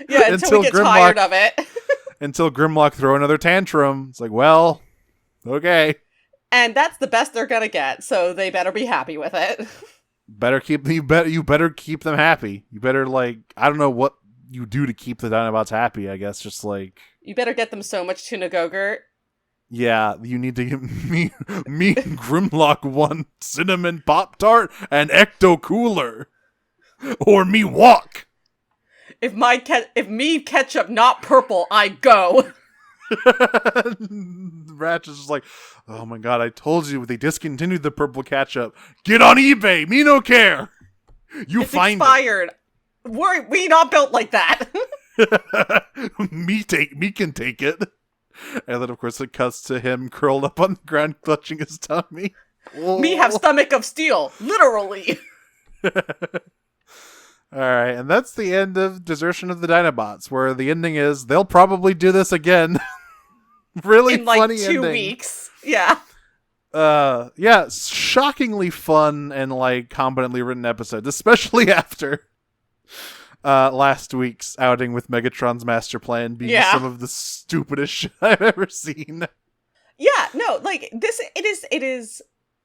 Speaker 2: Yeah, until we get tired of it.
Speaker 3: Until Grimlock throw another tantrum. It's like, well, okay.
Speaker 2: And that's the best they're gonna get, so they better be happy with it.
Speaker 3: You better keep them happy. You better, like, I don't know what you do to keep the Dinobots happy, I guess, just like...
Speaker 2: You better get them so much tuna go-gurt.
Speaker 3: Yeah, you need to give me and Grimlock one cinnamon Pop-Tart and Ecto Cooler. Or me walk.
Speaker 2: If me ketchup not purple, I go.
Speaker 3: Ratchet's just like, oh my god, I told you they discontinued the purple ketchup. Get on eBay, me no care. You
Speaker 2: it's
Speaker 3: find
Speaker 2: expired. We not built like that.
Speaker 3: me can take it. And then of course it cuts to him curled up on the ground clutching his tummy.
Speaker 2: Me have stomach of steel, literally.
Speaker 3: Alright, and that's the end of Desertion of the Dinobots, where the ending is they'll probably do this again. Really
Speaker 2: in like
Speaker 3: funny
Speaker 2: 2
Speaker 3: ending.
Speaker 2: weeks. Yeah.
Speaker 3: Yeah, shockingly fun and like competently written episodes, especially after last week's outing with Megatron's master plan being some of the stupidest shit I've ever seen.
Speaker 2: Yeah, no, like it is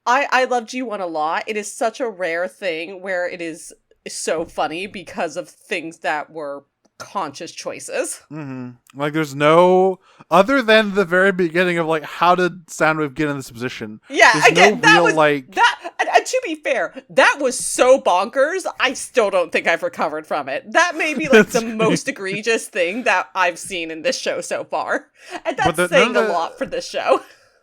Speaker 2: I love G1 a lot. It is such a rare thing where it is so funny because of things that were conscious choices.
Speaker 3: Mm-hmm. Like there's no, other than the very beginning of like, how did Soundwave get in this position?
Speaker 2: Yeah,
Speaker 3: there's
Speaker 2: again,
Speaker 3: no real
Speaker 2: that, and to be fair, that was so bonkers, I still don't think I've recovered from it. That may be like the most egregious thing that I've seen in this show so far. And that's saying a lot for this show.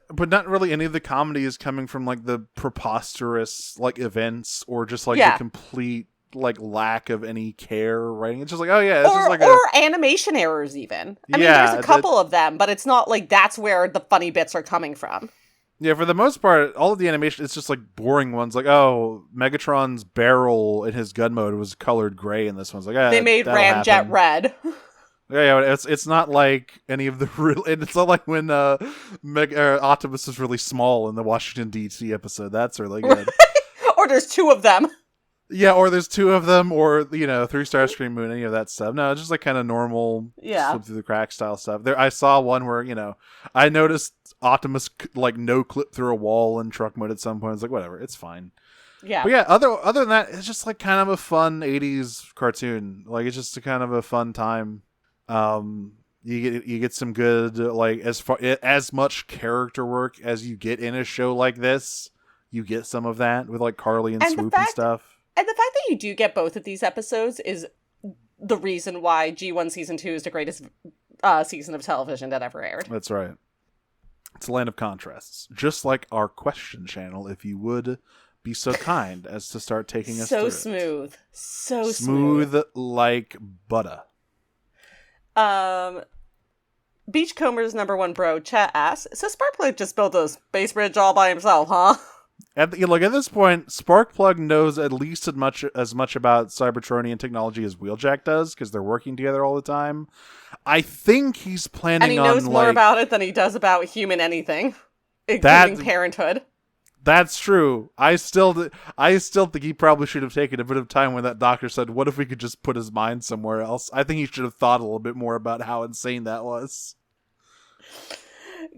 Speaker 3: But not really any of the comedy is coming from like the preposterous like events or just like the complete like lack of any care writing. It's just like, oh yeah, it's just like
Speaker 2: or animation errors even. I mean, there's a couple of them, but it's not like that's where the funny bits are coming from.
Speaker 3: Yeah, for the most part, all of the animation, it's just like boring ones. Like, oh, Megatron's barrel in his gun mode was colored gray, and this one's like,
Speaker 2: they made Ramjet red.
Speaker 3: Yeah, it's not like any of the real. It's not like when Optimus is really small in the Washington D.C. episode. That's really good.
Speaker 2: Or there's 2 of them.
Speaker 3: Yeah, or there's 2 of them, or 3 Starscream Moon, any of that stuff. No, it's just like kind of normal, slip through the crack style stuff. There, I saw one where I noticed Optimus like no clip through a wall in truck mode at some point. It's like whatever, it's fine.
Speaker 2: Yeah,
Speaker 3: but yeah, other than that, it's just like kind of a fun '80s cartoon. Like it's just a kind of a fun time. You get some good like as much character work as you get in a show like this. You get some of that with like Carly and Swoop and stuff.
Speaker 2: And the fact that you do get both of these episodes is the reason why G1 Season 2 is the greatest season of television that ever aired.
Speaker 3: That's right. It's a land of contrasts. Just like our question channel, if you would be so kind as to start taking us through
Speaker 2: smooth. So
Speaker 3: smooth like butter.
Speaker 2: Beachcomber's #1 bro, Chet asks, so Sparkplug just built a space bridge all by himself, huh?
Speaker 3: At this point, Sparkplug knows at least as much about Cybertronian technology as Wheeljack does, because they're working together all the time. I think he's planning on...
Speaker 2: And he knows more about it than he does about human anything, including parenthood.
Speaker 3: That's true. I still think he probably should have taken a bit of time when that doctor said, what if we could just put his mind somewhere else? I think he should have thought a little bit more about how insane that was.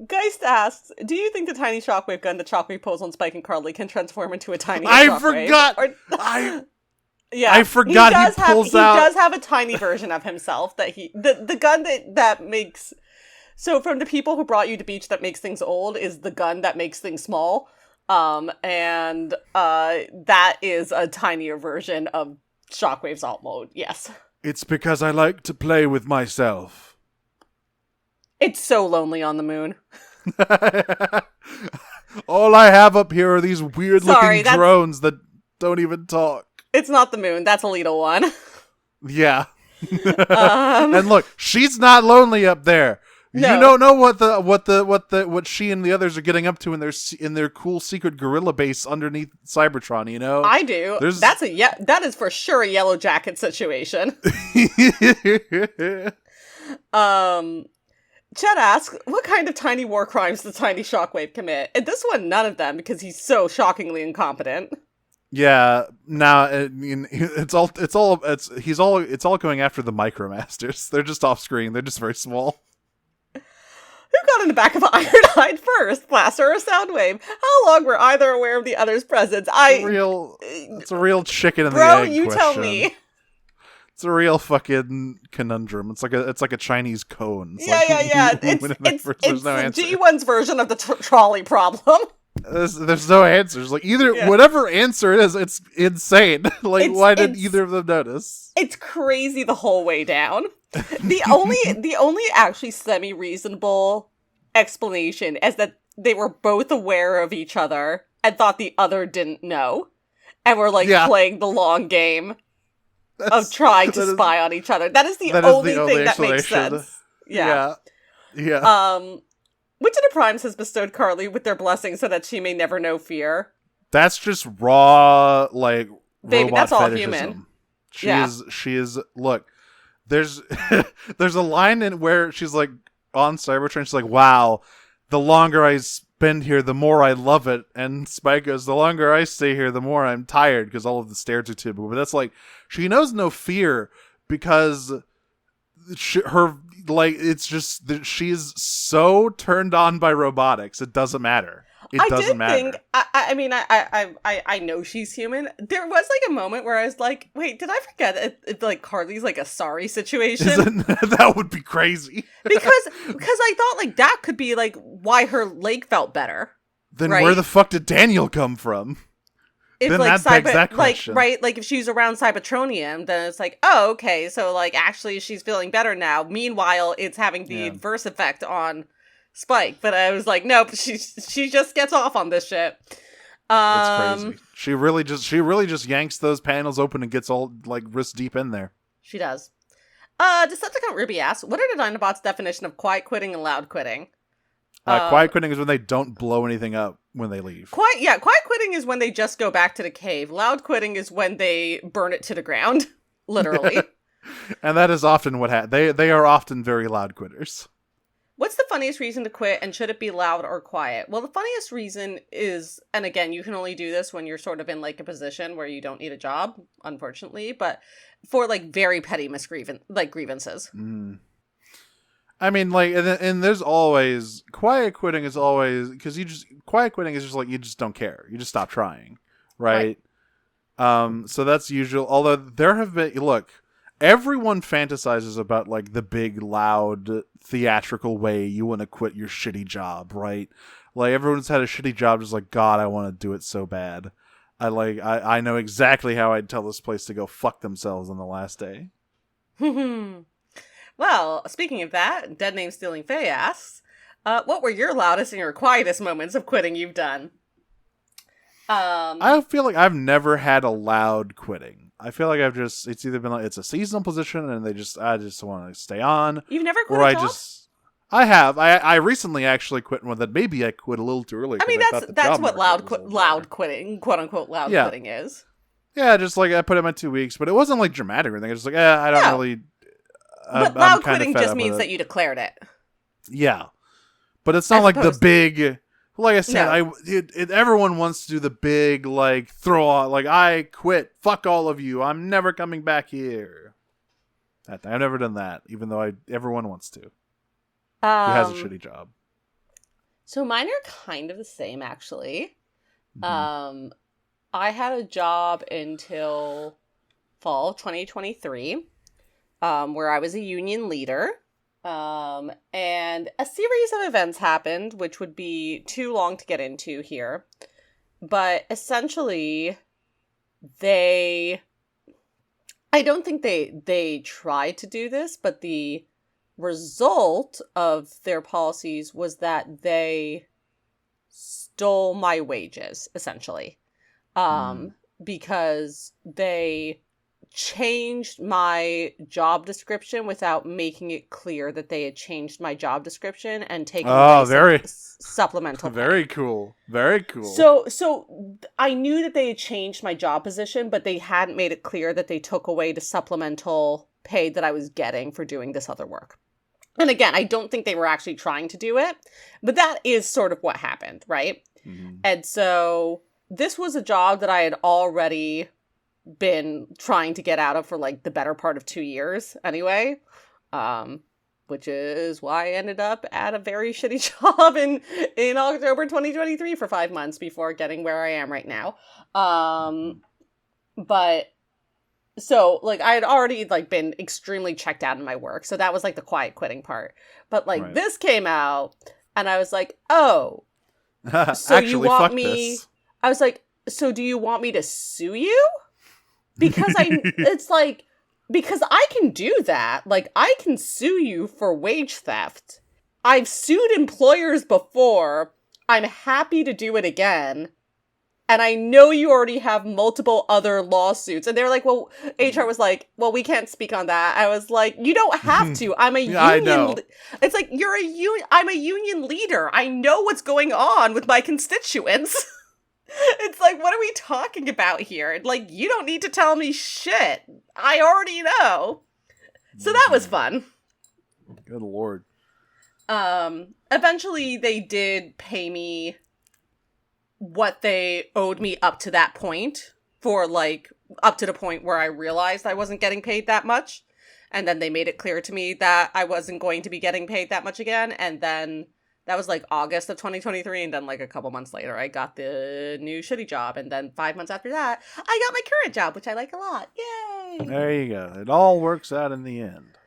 Speaker 2: Geist asks, do you think the tiny Shockwave gun that Shockwave pulls on Spike and Carly can transform into a tiny Shockwave?
Speaker 3: I forgot he
Speaker 2: does have a tiny version of himself that the gun that makes... So from the people who brought you to Beach that makes things old is the gun that makes things small. And that is a tinier version of Shockwave's alt mode, yes.
Speaker 3: It's because I like to play with myself.
Speaker 2: It's so lonely on the moon.
Speaker 3: All I have up here are these weird-looking drones that don't even talk.
Speaker 2: It's not the moon. That's a little one.
Speaker 3: Yeah. And look, she's not lonely up there.
Speaker 2: No.
Speaker 3: You don't know what she and the others are getting up to in their cool secret guerrilla base underneath Cybertron. You know,
Speaker 2: I do. That is for sure a Yellow Jacket situation. Chet asks, what kind of tiny war crimes does Tiny Shockwave commit? And this one, none of them, because he's so shockingly incompetent.
Speaker 3: Yeah, now it's all going after the Micromasters. They're just off screen. They're just very small.
Speaker 2: Who got in the back of Ironhide first, Blaster or Soundwave? How long were either aware of the other's presence?
Speaker 3: It's a real chicken and the egg
Speaker 2: you
Speaker 3: question.
Speaker 2: tell me.
Speaker 3: It's a real fucking conundrum. It's like a Chinese cone. It's
Speaker 2: yeah. It's the G1's version of the trolley problem.
Speaker 3: There's no answers. Like whatever answer it is, it's insane. Why didn't either of them notice?
Speaker 2: It's crazy the whole way down. The only actually semi-reasonable explanation is that they were both aware of each other and thought the other didn't know, and were playing the long game of trying to spy on each other. That is the only thing that makes sense. Yeah. Which of the Primes has bestowed Carly with their blessing so that she may never know fear?
Speaker 3: That's just raw,
Speaker 2: baby,
Speaker 3: robot
Speaker 2: that's all
Speaker 3: fetishism.
Speaker 2: human.
Speaker 3: She is. Look, there's a line in where she's like on Cybertron. She's like, "Wow, the longer I spend here, the more I love it." And Spike goes, "The longer I stay here, the more I'm tired because all of the stairs are typical." But that's like she knows no fear because it's just that she's so turned on by robotics. It doesn't matter. It doesn't matter.
Speaker 2: I know she's human. There was a moment where I was like, wait, did I forget it Carly's a sorry situation?
Speaker 3: That would be crazy.
Speaker 2: because I thought that could be why her leg felt better.
Speaker 3: Then where the fuck did Daniel come from?
Speaker 2: If
Speaker 3: then that begs that question.
Speaker 2: If she's around Cybertronian, then it's oh, okay, so actually she's feeling better now. Meanwhile, it's having the adverse effect on Spike. But I was like, nope, she just gets off on this shit.
Speaker 3: It's crazy. She really just yanks those panels open and gets all wrist deep in there.
Speaker 2: She does. Decepticon Ruby asks, what are the Dinobots' definition of quiet quitting and loud quitting?
Speaker 3: Quiet quitting is when they don't blow anything up when they leave.
Speaker 2: Quiet quitting is when they just go back to the cave. Loud quitting is when they burn it to the ground, literally.
Speaker 3: And that is often what happens. They are often very loud quitters.
Speaker 2: What's the funniest reason to quit, and should it be loud or quiet? Well, the funniest reason is, and again, you can only do this when you're sort of in a position where you don't need a job, unfortunately, but for very petty grievances.
Speaker 3: Mm. I mean, and there's always quiet quitting is always because quiet quitting is just you just don't care. You just stop trying, right? So that's usual. Although there have been everyone fantasizes about the big, loud, theatrical way you want to quit your shitty job, right? Everyone's had a shitty job, just God, I want to do it so bad. I know exactly how I'd tell this place to go fuck themselves on the last day.
Speaker 2: Well, speaking of that, Dead Name Stealing Faye asks, what were your loudest and your quietest moments of quitting you've done?
Speaker 3: I feel like I've never had a loud quitting. I feel like it's either been it's a seasonal position and I just want to stay on.
Speaker 2: You've never quit a job?
Speaker 3: I have. I recently actually quit one that maybe I quit a little too early.
Speaker 2: I mean, that's what loud quitting, quote unquote loud quitting is.
Speaker 3: Yeah, just I put in my 2 weeks, but it wasn't dramatic or anything. It's just I don't really.
Speaker 2: But loud quitting just means that you declared it.
Speaker 3: Yeah. But it's not the big, like I said, everyone wants to do the big, throw on, I quit, fuck all of you, I'm never coming back here. I've never done that, even though everyone wants to. Who has a shitty job.
Speaker 2: So mine are kind of the same, actually.
Speaker 3: Mm-hmm.
Speaker 2: I had a job until fall of 2023. Where I was a union leader, and a series of events happened, which would be too long to get into here. But essentially, I don't think they tried to do this, but the result of their policies was that they stole my wages, essentially, because they changed my job description without making it clear that they had changed my job description and taken away
Speaker 3: very
Speaker 2: supplemental pay.
Speaker 3: Very cool. Very cool.
Speaker 2: So I knew that they had changed my job position, but they hadn't made it clear that they took away the supplemental pay that I was getting for doing this other work. And again, I don't think they were actually trying to do it, but that is sort of what happened, right? Mm-hmm. And so this was a job that I had already been trying to get out of for like the better part of 2 years anyway, which is why I ended up at a very shitty job in October 2023 for 5 months before getting where I am right now. But so like I had already like been extremely checked out in my work, so that was like the quiet quitting part. But like this came out and I was like, oh, so
Speaker 3: actually,
Speaker 2: you want
Speaker 3: fuck
Speaker 2: me
Speaker 3: this.
Speaker 2: I was like, so do you want me to sue you? Because it's like, because I can do that. Like, I can sue you for wage theft. I've sued employers before. I'm happy to do it again. And I know you already have multiple other lawsuits. And they're like, well, HR was like, well, we can't speak on that. I was like, you don't have to. I'm a union.
Speaker 3: I know.
Speaker 2: It's like, I'm a union leader. I know what's going on with my constituents. It's like, what are we talking about here? Like, you don't need to tell me shit. I already know. So that was fun.
Speaker 3: Good Lord.
Speaker 2: Eventually they did pay me what they owed me up to that point, for like up to the point where I realized I wasn't getting paid that much. And then they made it clear to me that I wasn't going to be getting paid that much again. And then that was like August of 2023. And then like a couple months later, I got the new shitty job. And then 5 months after that, I got my current job, which I like a lot. Yay!
Speaker 3: There you go. It all works out in the end.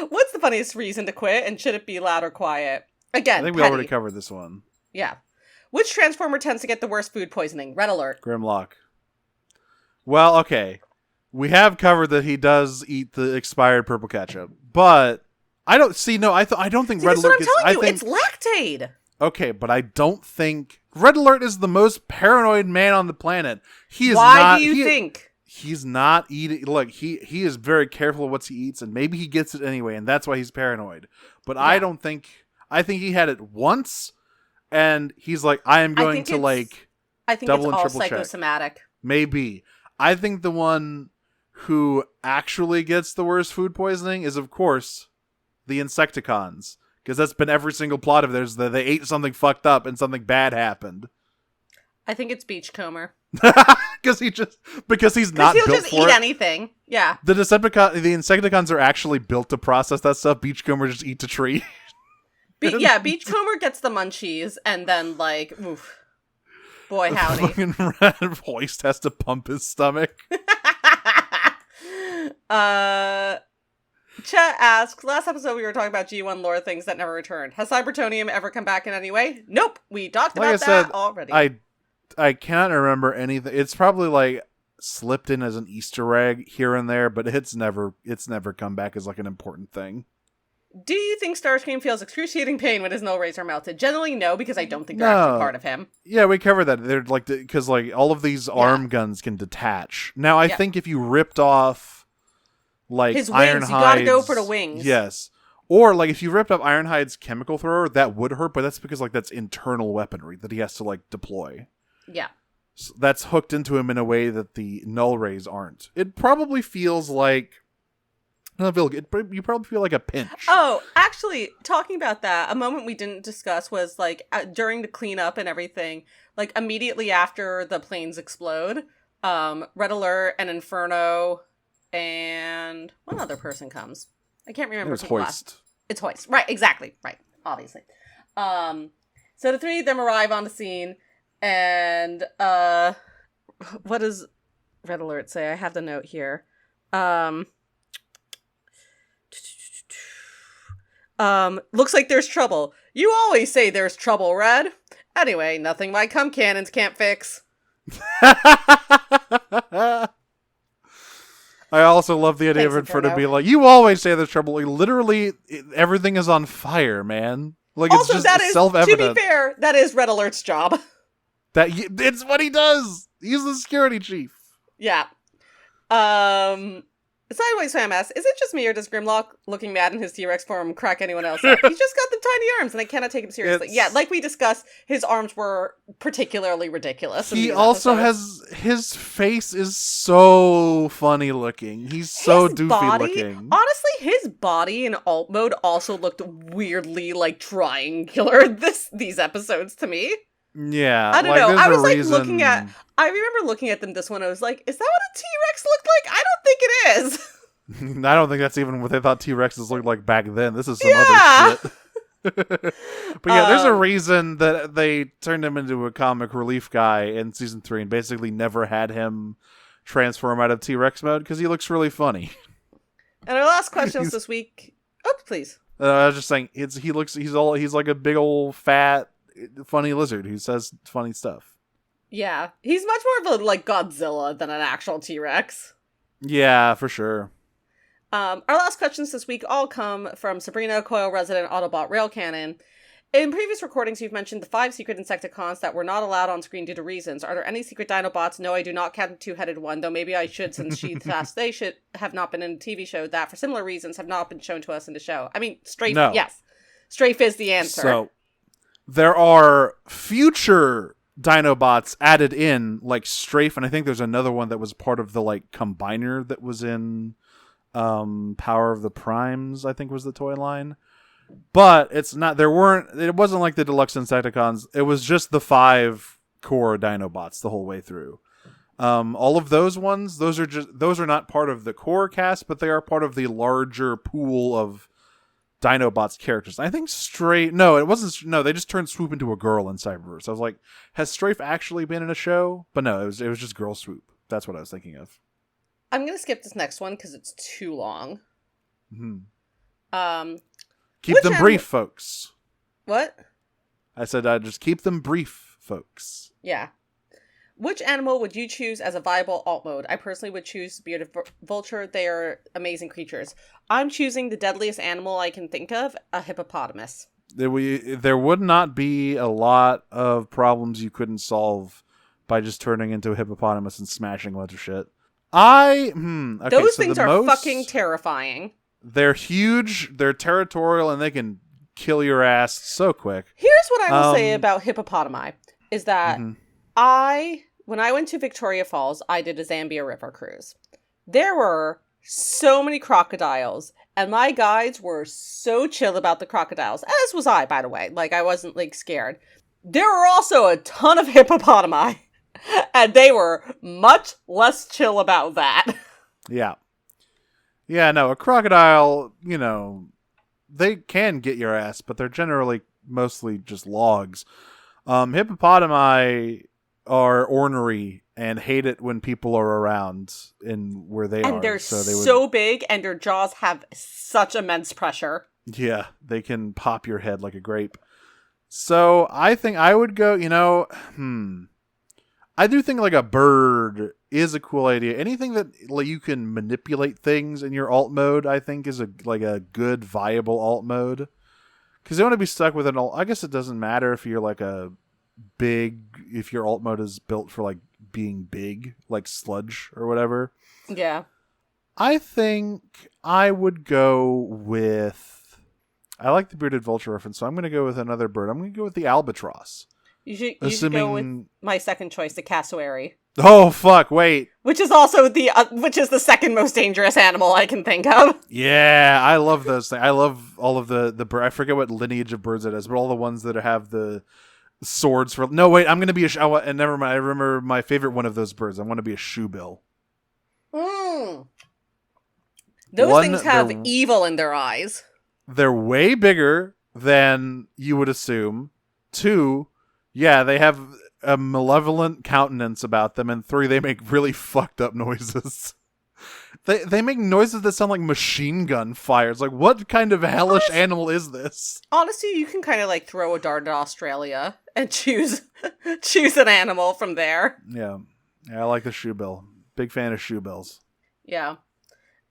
Speaker 2: What's the funniest reason to quit? And should it be loud or quiet? Again,
Speaker 3: I think we
Speaker 2: petty.
Speaker 3: already covered this one.
Speaker 2: Yeah. Which Transformer tends to get the worst food poisoning? Red alert.
Speaker 3: Grimlock. Well, okay. We have covered that he does eat the expired purple ketchup, but I don't see. No, I don't think Red Alert
Speaker 2: gets.
Speaker 3: I think
Speaker 2: it's lactate.
Speaker 3: Okay, but I don't think Red Alert is the most paranoid man on the planet. He is
Speaker 2: Why
Speaker 3: not.
Speaker 2: do you think?
Speaker 3: He's not eating. Look, he is very careful of what he eats, and maybe he gets it anyway, and that's why he's paranoid. But I don't think. I think he had it once, and he's like, I am going to like.
Speaker 2: I think
Speaker 3: double
Speaker 2: it's
Speaker 3: and
Speaker 2: all
Speaker 3: triple
Speaker 2: psychosomatic.
Speaker 3: Check. Maybe. I think the one who actually gets the worst food poisoning is, of course, the Insecticons. Because that's been every single plot of theirs, that they ate something fucked up and something bad happened.
Speaker 2: I think it's Beachcomber.
Speaker 3: Because he's not
Speaker 2: he'll
Speaker 3: built
Speaker 2: just
Speaker 3: for
Speaker 2: eat
Speaker 3: it.
Speaker 2: anything. Yeah.
Speaker 3: The Insecticons are actually built to process that stuff. Beachcomber just eats a tree.
Speaker 2: Beachcomber gets the munchies, and then like, oof. Boy, howdy.
Speaker 3: Fucking Red Hoist has to pump his stomach.
Speaker 2: Chet asks, last episode we were talking about G1 lore things that never returned. Has Cybertonium ever come back in any way? Nope. We talked about that already.
Speaker 3: I cannot remember anything. It's probably like slipped in as an Easter egg here and there, but it's never come back as like an important thing.
Speaker 2: Do you think Starscream feels excruciating pain when his null rays are melted? Generally, no, because I don't think they're actually part of him.
Speaker 3: Yeah, we covered that. They're like, because like all of these arm guns can detach. Now, I think if you ripped off like
Speaker 2: his wings, you gotta go for the wings.
Speaker 3: Yes. Or like if you ripped up Ironhide's chemical thrower, that would hurt, but that's because like that's internal weaponry that he has to like deploy.
Speaker 2: Yeah.
Speaker 3: So that's hooked into him in a way that the null rays aren't. It probably feels like you probably feel like a pinch.
Speaker 2: Oh, actually, talking about that, a moment we didn't discuss was like during the cleanup and everything, like immediately after the planes explode, Red Alert and Inferno and one other person comes. I can't remember.
Speaker 3: It's Hoist.
Speaker 2: It's Hoist. Right, exactly. Right, obviously. So the three of them arrive on the scene, and what does Red Alert say? I have the note here. Looks like there's trouble. You always say there's trouble, Red. Anyway, nothing my cum cannons can't fix.
Speaker 3: I also love the idea of Inferno to be like, you always say there's trouble. Like, literally, everything is on fire, man. Like, also, it's just self-evident.
Speaker 2: To be fair, that is Red Alert's job.
Speaker 3: It's what he does. He's the security chief.
Speaker 2: Yeah. Sideways Fam asks, is it just me or does Grimlock looking mad in his T-Rex form crack anyone else up? He's just got the tiny arms and I cannot take him seriously. Yeah, like we discussed, his arms were particularly ridiculous.
Speaker 3: He also his face is so funny looking. He's so doofy looking.
Speaker 2: Honestly, his body in alt mode also looked weirdly like triangular these episodes to me.
Speaker 3: Yeah.
Speaker 2: I don't know. I was like I remember looking at them this one, I was like, is that what a T-Rex looked like? I don't think it is.
Speaker 3: I don't think that's even what they thought T-Rexes looked like back then. This is some other shit. But yeah, there's a reason that they turned him into a comic relief guy in season 3 and basically never had him transform out of T-Rex mode because he looks really funny.
Speaker 2: And our last questions this week. Oh, please.
Speaker 3: I was just saying, he's like a big old fat funny lizard who says funny stuff.
Speaker 2: Yeah, he's much more of a like Godzilla than an actual T-Rex.
Speaker 3: Yeah, for sure.
Speaker 2: Our last questions this week all come from Sabrina, Coil Resident, Autobot Rail Cannon. In previous recordings, you've mentioned the 5 secret Insecticons that were not allowed on screen due to reasons. Are there any secret Dinobots? No, I do not count the two-headed one, though maybe I should, since they should have not been in a TV show that, for similar reasons, have not been shown to us in the show. I mean, yes. Strafe is the answer.
Speaker 3: So, there are future Dinobots added in, like Strafe, and I think there's another one that was part of the like combiner that was in Power of the Primes, I think was the toy line. But it wasn't like the deluxe Insecticons. It was just the 5 core Dinobots the whole way through. All of those ones, those are not part of the core cast, but they are part of the larger pool of Dinobots characters. I think they just turned Swoop into a girl in Cyberverse. I was like, has Strafe actually been in a show? But no, it was just Girl Swoop. That's what I was thinking of.
Speaker 2: I'm gonna skip this next one because it's too long.
Speaker 3: Mm-hmm. Keep them brief, folks.
Speaker 2: What?
Speaker 3: I said I'd just keep them brief, folks.
Speaker 2: Yeah. Which animal would you choose as a viable alt mode? I personally would choose Bearded Vulture. They are amazing creatures. I'm choosing the deadliest animal I can think of, a hippopotamus.
Speaker 3: There would not be a lot of problems you couldn't solve by just turning into a hippopotamus and smashing a bunch of shit. Those
Speaker 2: things are fucking terrifying.
Speaker 3: They're huge, they're territorial, and they can kill your ass so quick.
Speaker 2: Here's what I will say about hippopotami, is that when I went to Victoria Falls, I did a Zambia River cruise. There were so many crocodiles, and my guides were so chill about the crocodiles, as was I, by the way. Like, I wasn't, like, scared. There were also a ton of hippopotami, and they were much less chill about that.
Speaker 3: Yeah. Yeah, no, a crocodile, they can get your ass, but they're generally mostly just logs. Hippopotami are ornery and hate it when people are around in where they are.
Speaker 2: And they're so big, and their jaws have such immense pressure.
Speaker 3: Yeah, they can pop your head like a grape. So I think I would go, I do think like a bird is a cool idea. Anything that like you can manipulate things in your alt mode, I think is a good viable alt mode. Because you don't want to be stuck with an alt. I guess it doesn't matter if you're like if your alt mode is built for like being big, like Sludge or whatever.
Speaker 2: Yeah. I
Speaker 3: think I would go with, I like the Bearded Vulture reference, so I'm going to go with another bird. I'm going to go with the albatross.
Speaker 2: You should go with my second choice, the cassowary.
Speaker 3: Oh, fuck, wait.
Speaker 2: Which is also the second most dangerous animal I can think of.
Speaker 3: Yeah, I love those things. I love all of the bird. I forget what lineage of birds it is, but all the ones that have the swords for... No, wait, I'm going to be and never mind. I remember my favorite one of those birds. I want to be a shoebill.
Speaker 2: Those things have evil in their eyes.
Speaker 3: They're way bigger than you would assume. 2, yeah, they have a malevolent countenance about them, and 3, they make really fucked up noises. They make noises that sound like machine gun fire. It's like, what kind of hellish animal is this?
Speaker 2: Honestly, you can kind of like throw a dart at Australia and choose an animal from there.
Speaker 3: Yeah, I like the shoebill. Big fan of shoebills.
Speaker 2: Yeah.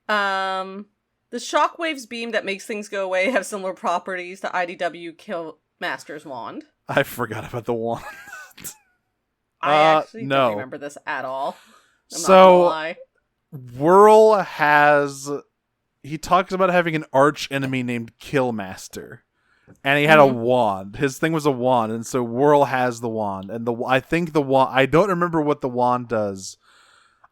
Speaker 2: The Shockwave's beam that makes things go away have similar properties to IDW Killmaster's wand.
Speaker 3: I forgot about the wand.
Speaker 2: I actually
Speaker 3: no.
Speaker 2: don't remember this at all. I'm not
Speaker 3: So,
Speaker 2: gonna lie.
Speaker 3: Whirl he talks about having an arch enemy named Killmaster. And he had a wand. His thing was a wand, and so Whirl has the wand. And I think the wand, I don't remember what the wand does.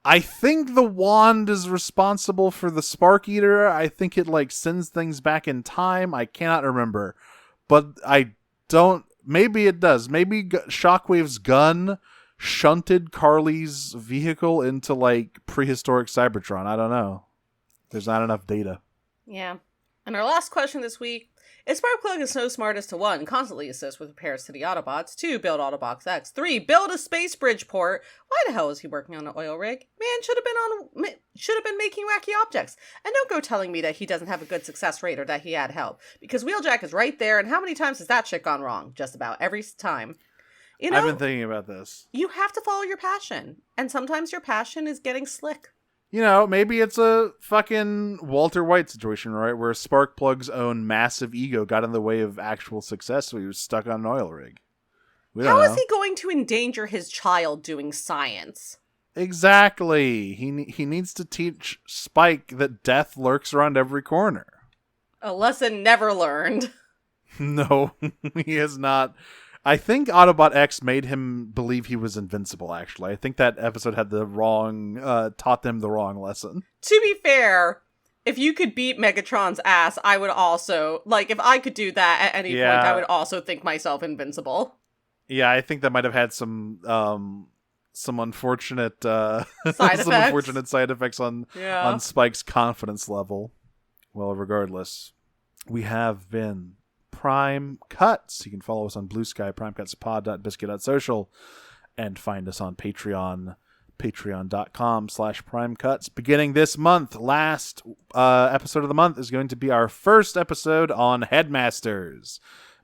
Speaker 3: I think the wand is responsible for the Spark Eater. I think it like sends things back in time. I cannot remember. But I don't, maybe it does. Maybe Shockwave's gun shunted Carly's vehicle into like prehistoric Cybertron. I don't know. There's not enough data.
Speaker 2: Yeah. And our last question this week is Sparkplug is so smart as to 1, constantly assist with repairs to the Autobots, 2, build Autobots X, 3, build a space bridge port. Why the hell is he working on an oil rig? Man should have been making wacky objects. And don't go telling me that he doesn't have a good success rate or that he had help, because Wheeljack is right there, and how many times has that shit gone wrong? Just about every time. You know,
Speaker 3: I've been thinking about this.
Speaker 2: You have to follow your passion, and sometimes your passion is getting slick.
Speaker 3: You know, maybe it's a fucking Walter White situation, right? Where Sparkplug's own massive ego got in the way of actual success, so he was stuck on an oil rig.
Speaker 2: How is he going to endanger his child doing science?
Speaker 3: Exactly. He needs to teach Spike that death lurks around every corner.
Speaker 2: A lesson never learned.
Speaker 3: No, he has not. I think Autobot X made him believe he was invincible, actually. I think that episode had taught them the wrong lesson.
Speaker 2: To be fair, if you could beat Megatron's ass, I would also, like, if I could do that at any point, I would also think myself invincible.
Speaker 3: Yeah, I think that might have had some unfortunate
Speaker 2: side effects.
Speaker 3: Some unfortunate side effects on Spike's confidence level. Well, regardless, we have been Prime Cuts. You can follow us on Blue Sky, primecutspod.biscuit.social, and find us on Patreon, patreon.com/primecuts. Beginning this month, last episode of the month is going to be our first episode on Headmasters,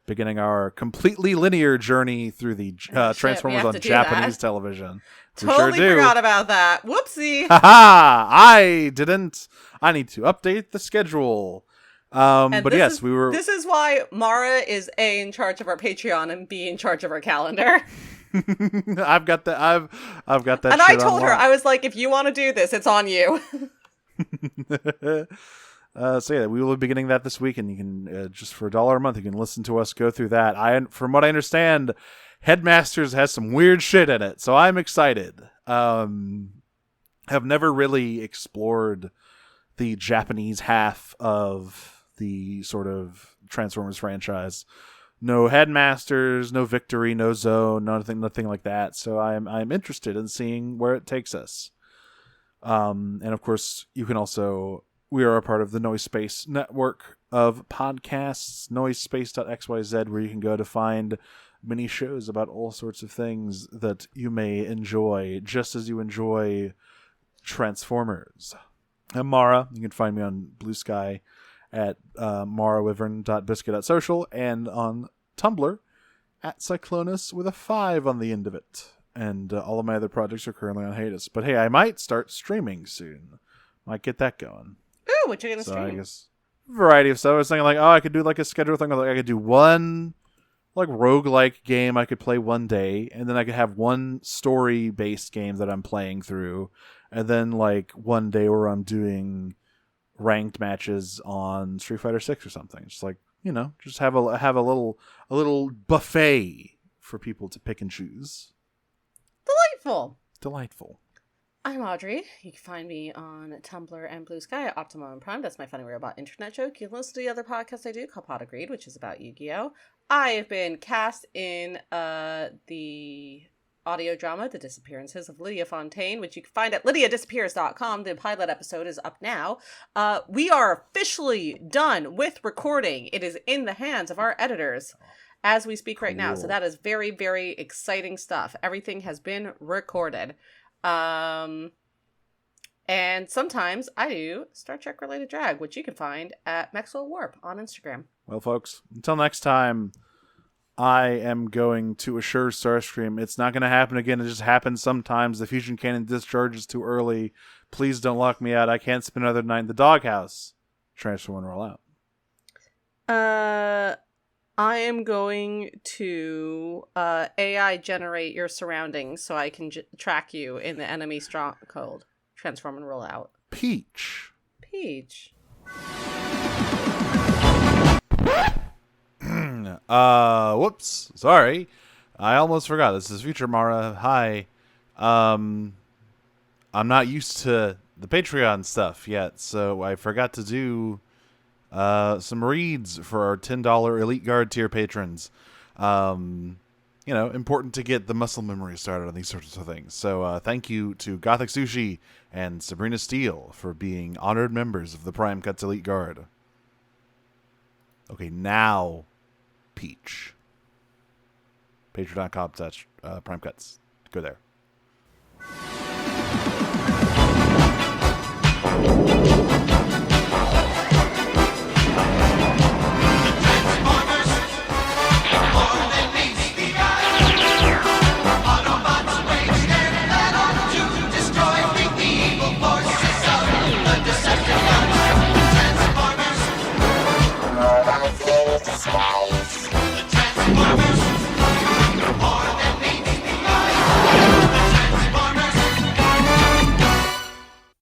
Speaker 3: beginning our completely linear journey through the Transformers on Japanese television.
Speaker 2: Totally forgot about that. Whoopsie.
Speaker 3: Haha! I didn't. I need to update the schedule. But yes, we were.
Speaker 2: This is why Mara is A, in charge of our Patreon, and B, in charge of our calendar.
Speaker 3: I've got that. I've got that.
Speaker 2: And I told her, I was like, if you want to do this, it's on you.
Speaker 3: So yeah, we will be beginning that this week, and you can just for $1 a month, you can listen to us go through that. From what I understand, Headmasters has some weird shit in it, so I'm excited. Have never really explored the Japanese half of the sort of Transformers franchise. No Headmasters, no Victory, no Zone, nothing like that. So I'm interested in seeing where it takes us. And of course, we are a part of the Noise Space network of podcasts, noisespace.xyz, where you can go to find mini shows about all sorts of things that you may enjoy, just as you enjoy Transformers. I'm Mara. You can find me on Blue Sky at marawivern.biscuit.social, and on Tumblr at Cyclonus with a 5 on the end of it. And all of my other projects are currently on hiatus. But hey, I might start streaming soon. Might get that going.
Speaker 2: Ooh, what you gonna stream?
Speaker 3: I guess variety of stuff. I was thinking like, I could do like a schedule thing. Like I could do one like roguelike game I could play one day, and then I could have one story-based game that I'm playing through, and then like one day where I'm doing ranked matches on Street Fighter 6 or something. Just like, just have a little buffet for people to pick and choose. Delightful.
Speaker 2: I'm Audrey. You can find me on Tumblr and Blue Sky at Optimum Prime. That's my funny robot internet joke. You can listen to the other podcast I do called Pot Agreed, which is about Yu-Gi-Oh! I have been cast in the audio drama The Disappearances of Lydia Fontaine, which you can find at lydiadisappears.com. The pilot episode is up now. We are officially done with recording. It is in the hands of our editors as we speak right now. So that is very, very exciting stuff. Everything has been recorded. And sometimes I do Star Trek related drag, which you can find at Maxwell Warp on Instagram.
Speaker 3: Well, folks, until next time, I am going to assure Starscream it's not going to happen again. It just happens sometimes. The fusion cannon discharges too early. Please don't lock me out. I can't spend another night in the doghouse. Transfer and roll out.
Speaker 2: I am going to AI generate your surroundings so I can track you in the enemy stronghold. Transform and roll out.
Speaker 3: Peach.
Speaker 2: Peach.
Speaker 3: Whoops. Sorry. I almost forgot. This is Future Mara. Hi. I'm not used to the Patreon stuff yet, so I forgot to do some reads for our $10 Elite Guard tier patrons. Important to get the muscle memory started on these sorts of things. So thank you to Gothic Sushi and Sabrina Steele for being honored members of the Prime Cuts Elite Guard. Okay, now Peach. Patreon.com/Prime Cuts. Go there.
Speaker 1: Autobots wage their battle to destroy the evil forces of the Decepticons. Transformers. The Transformers.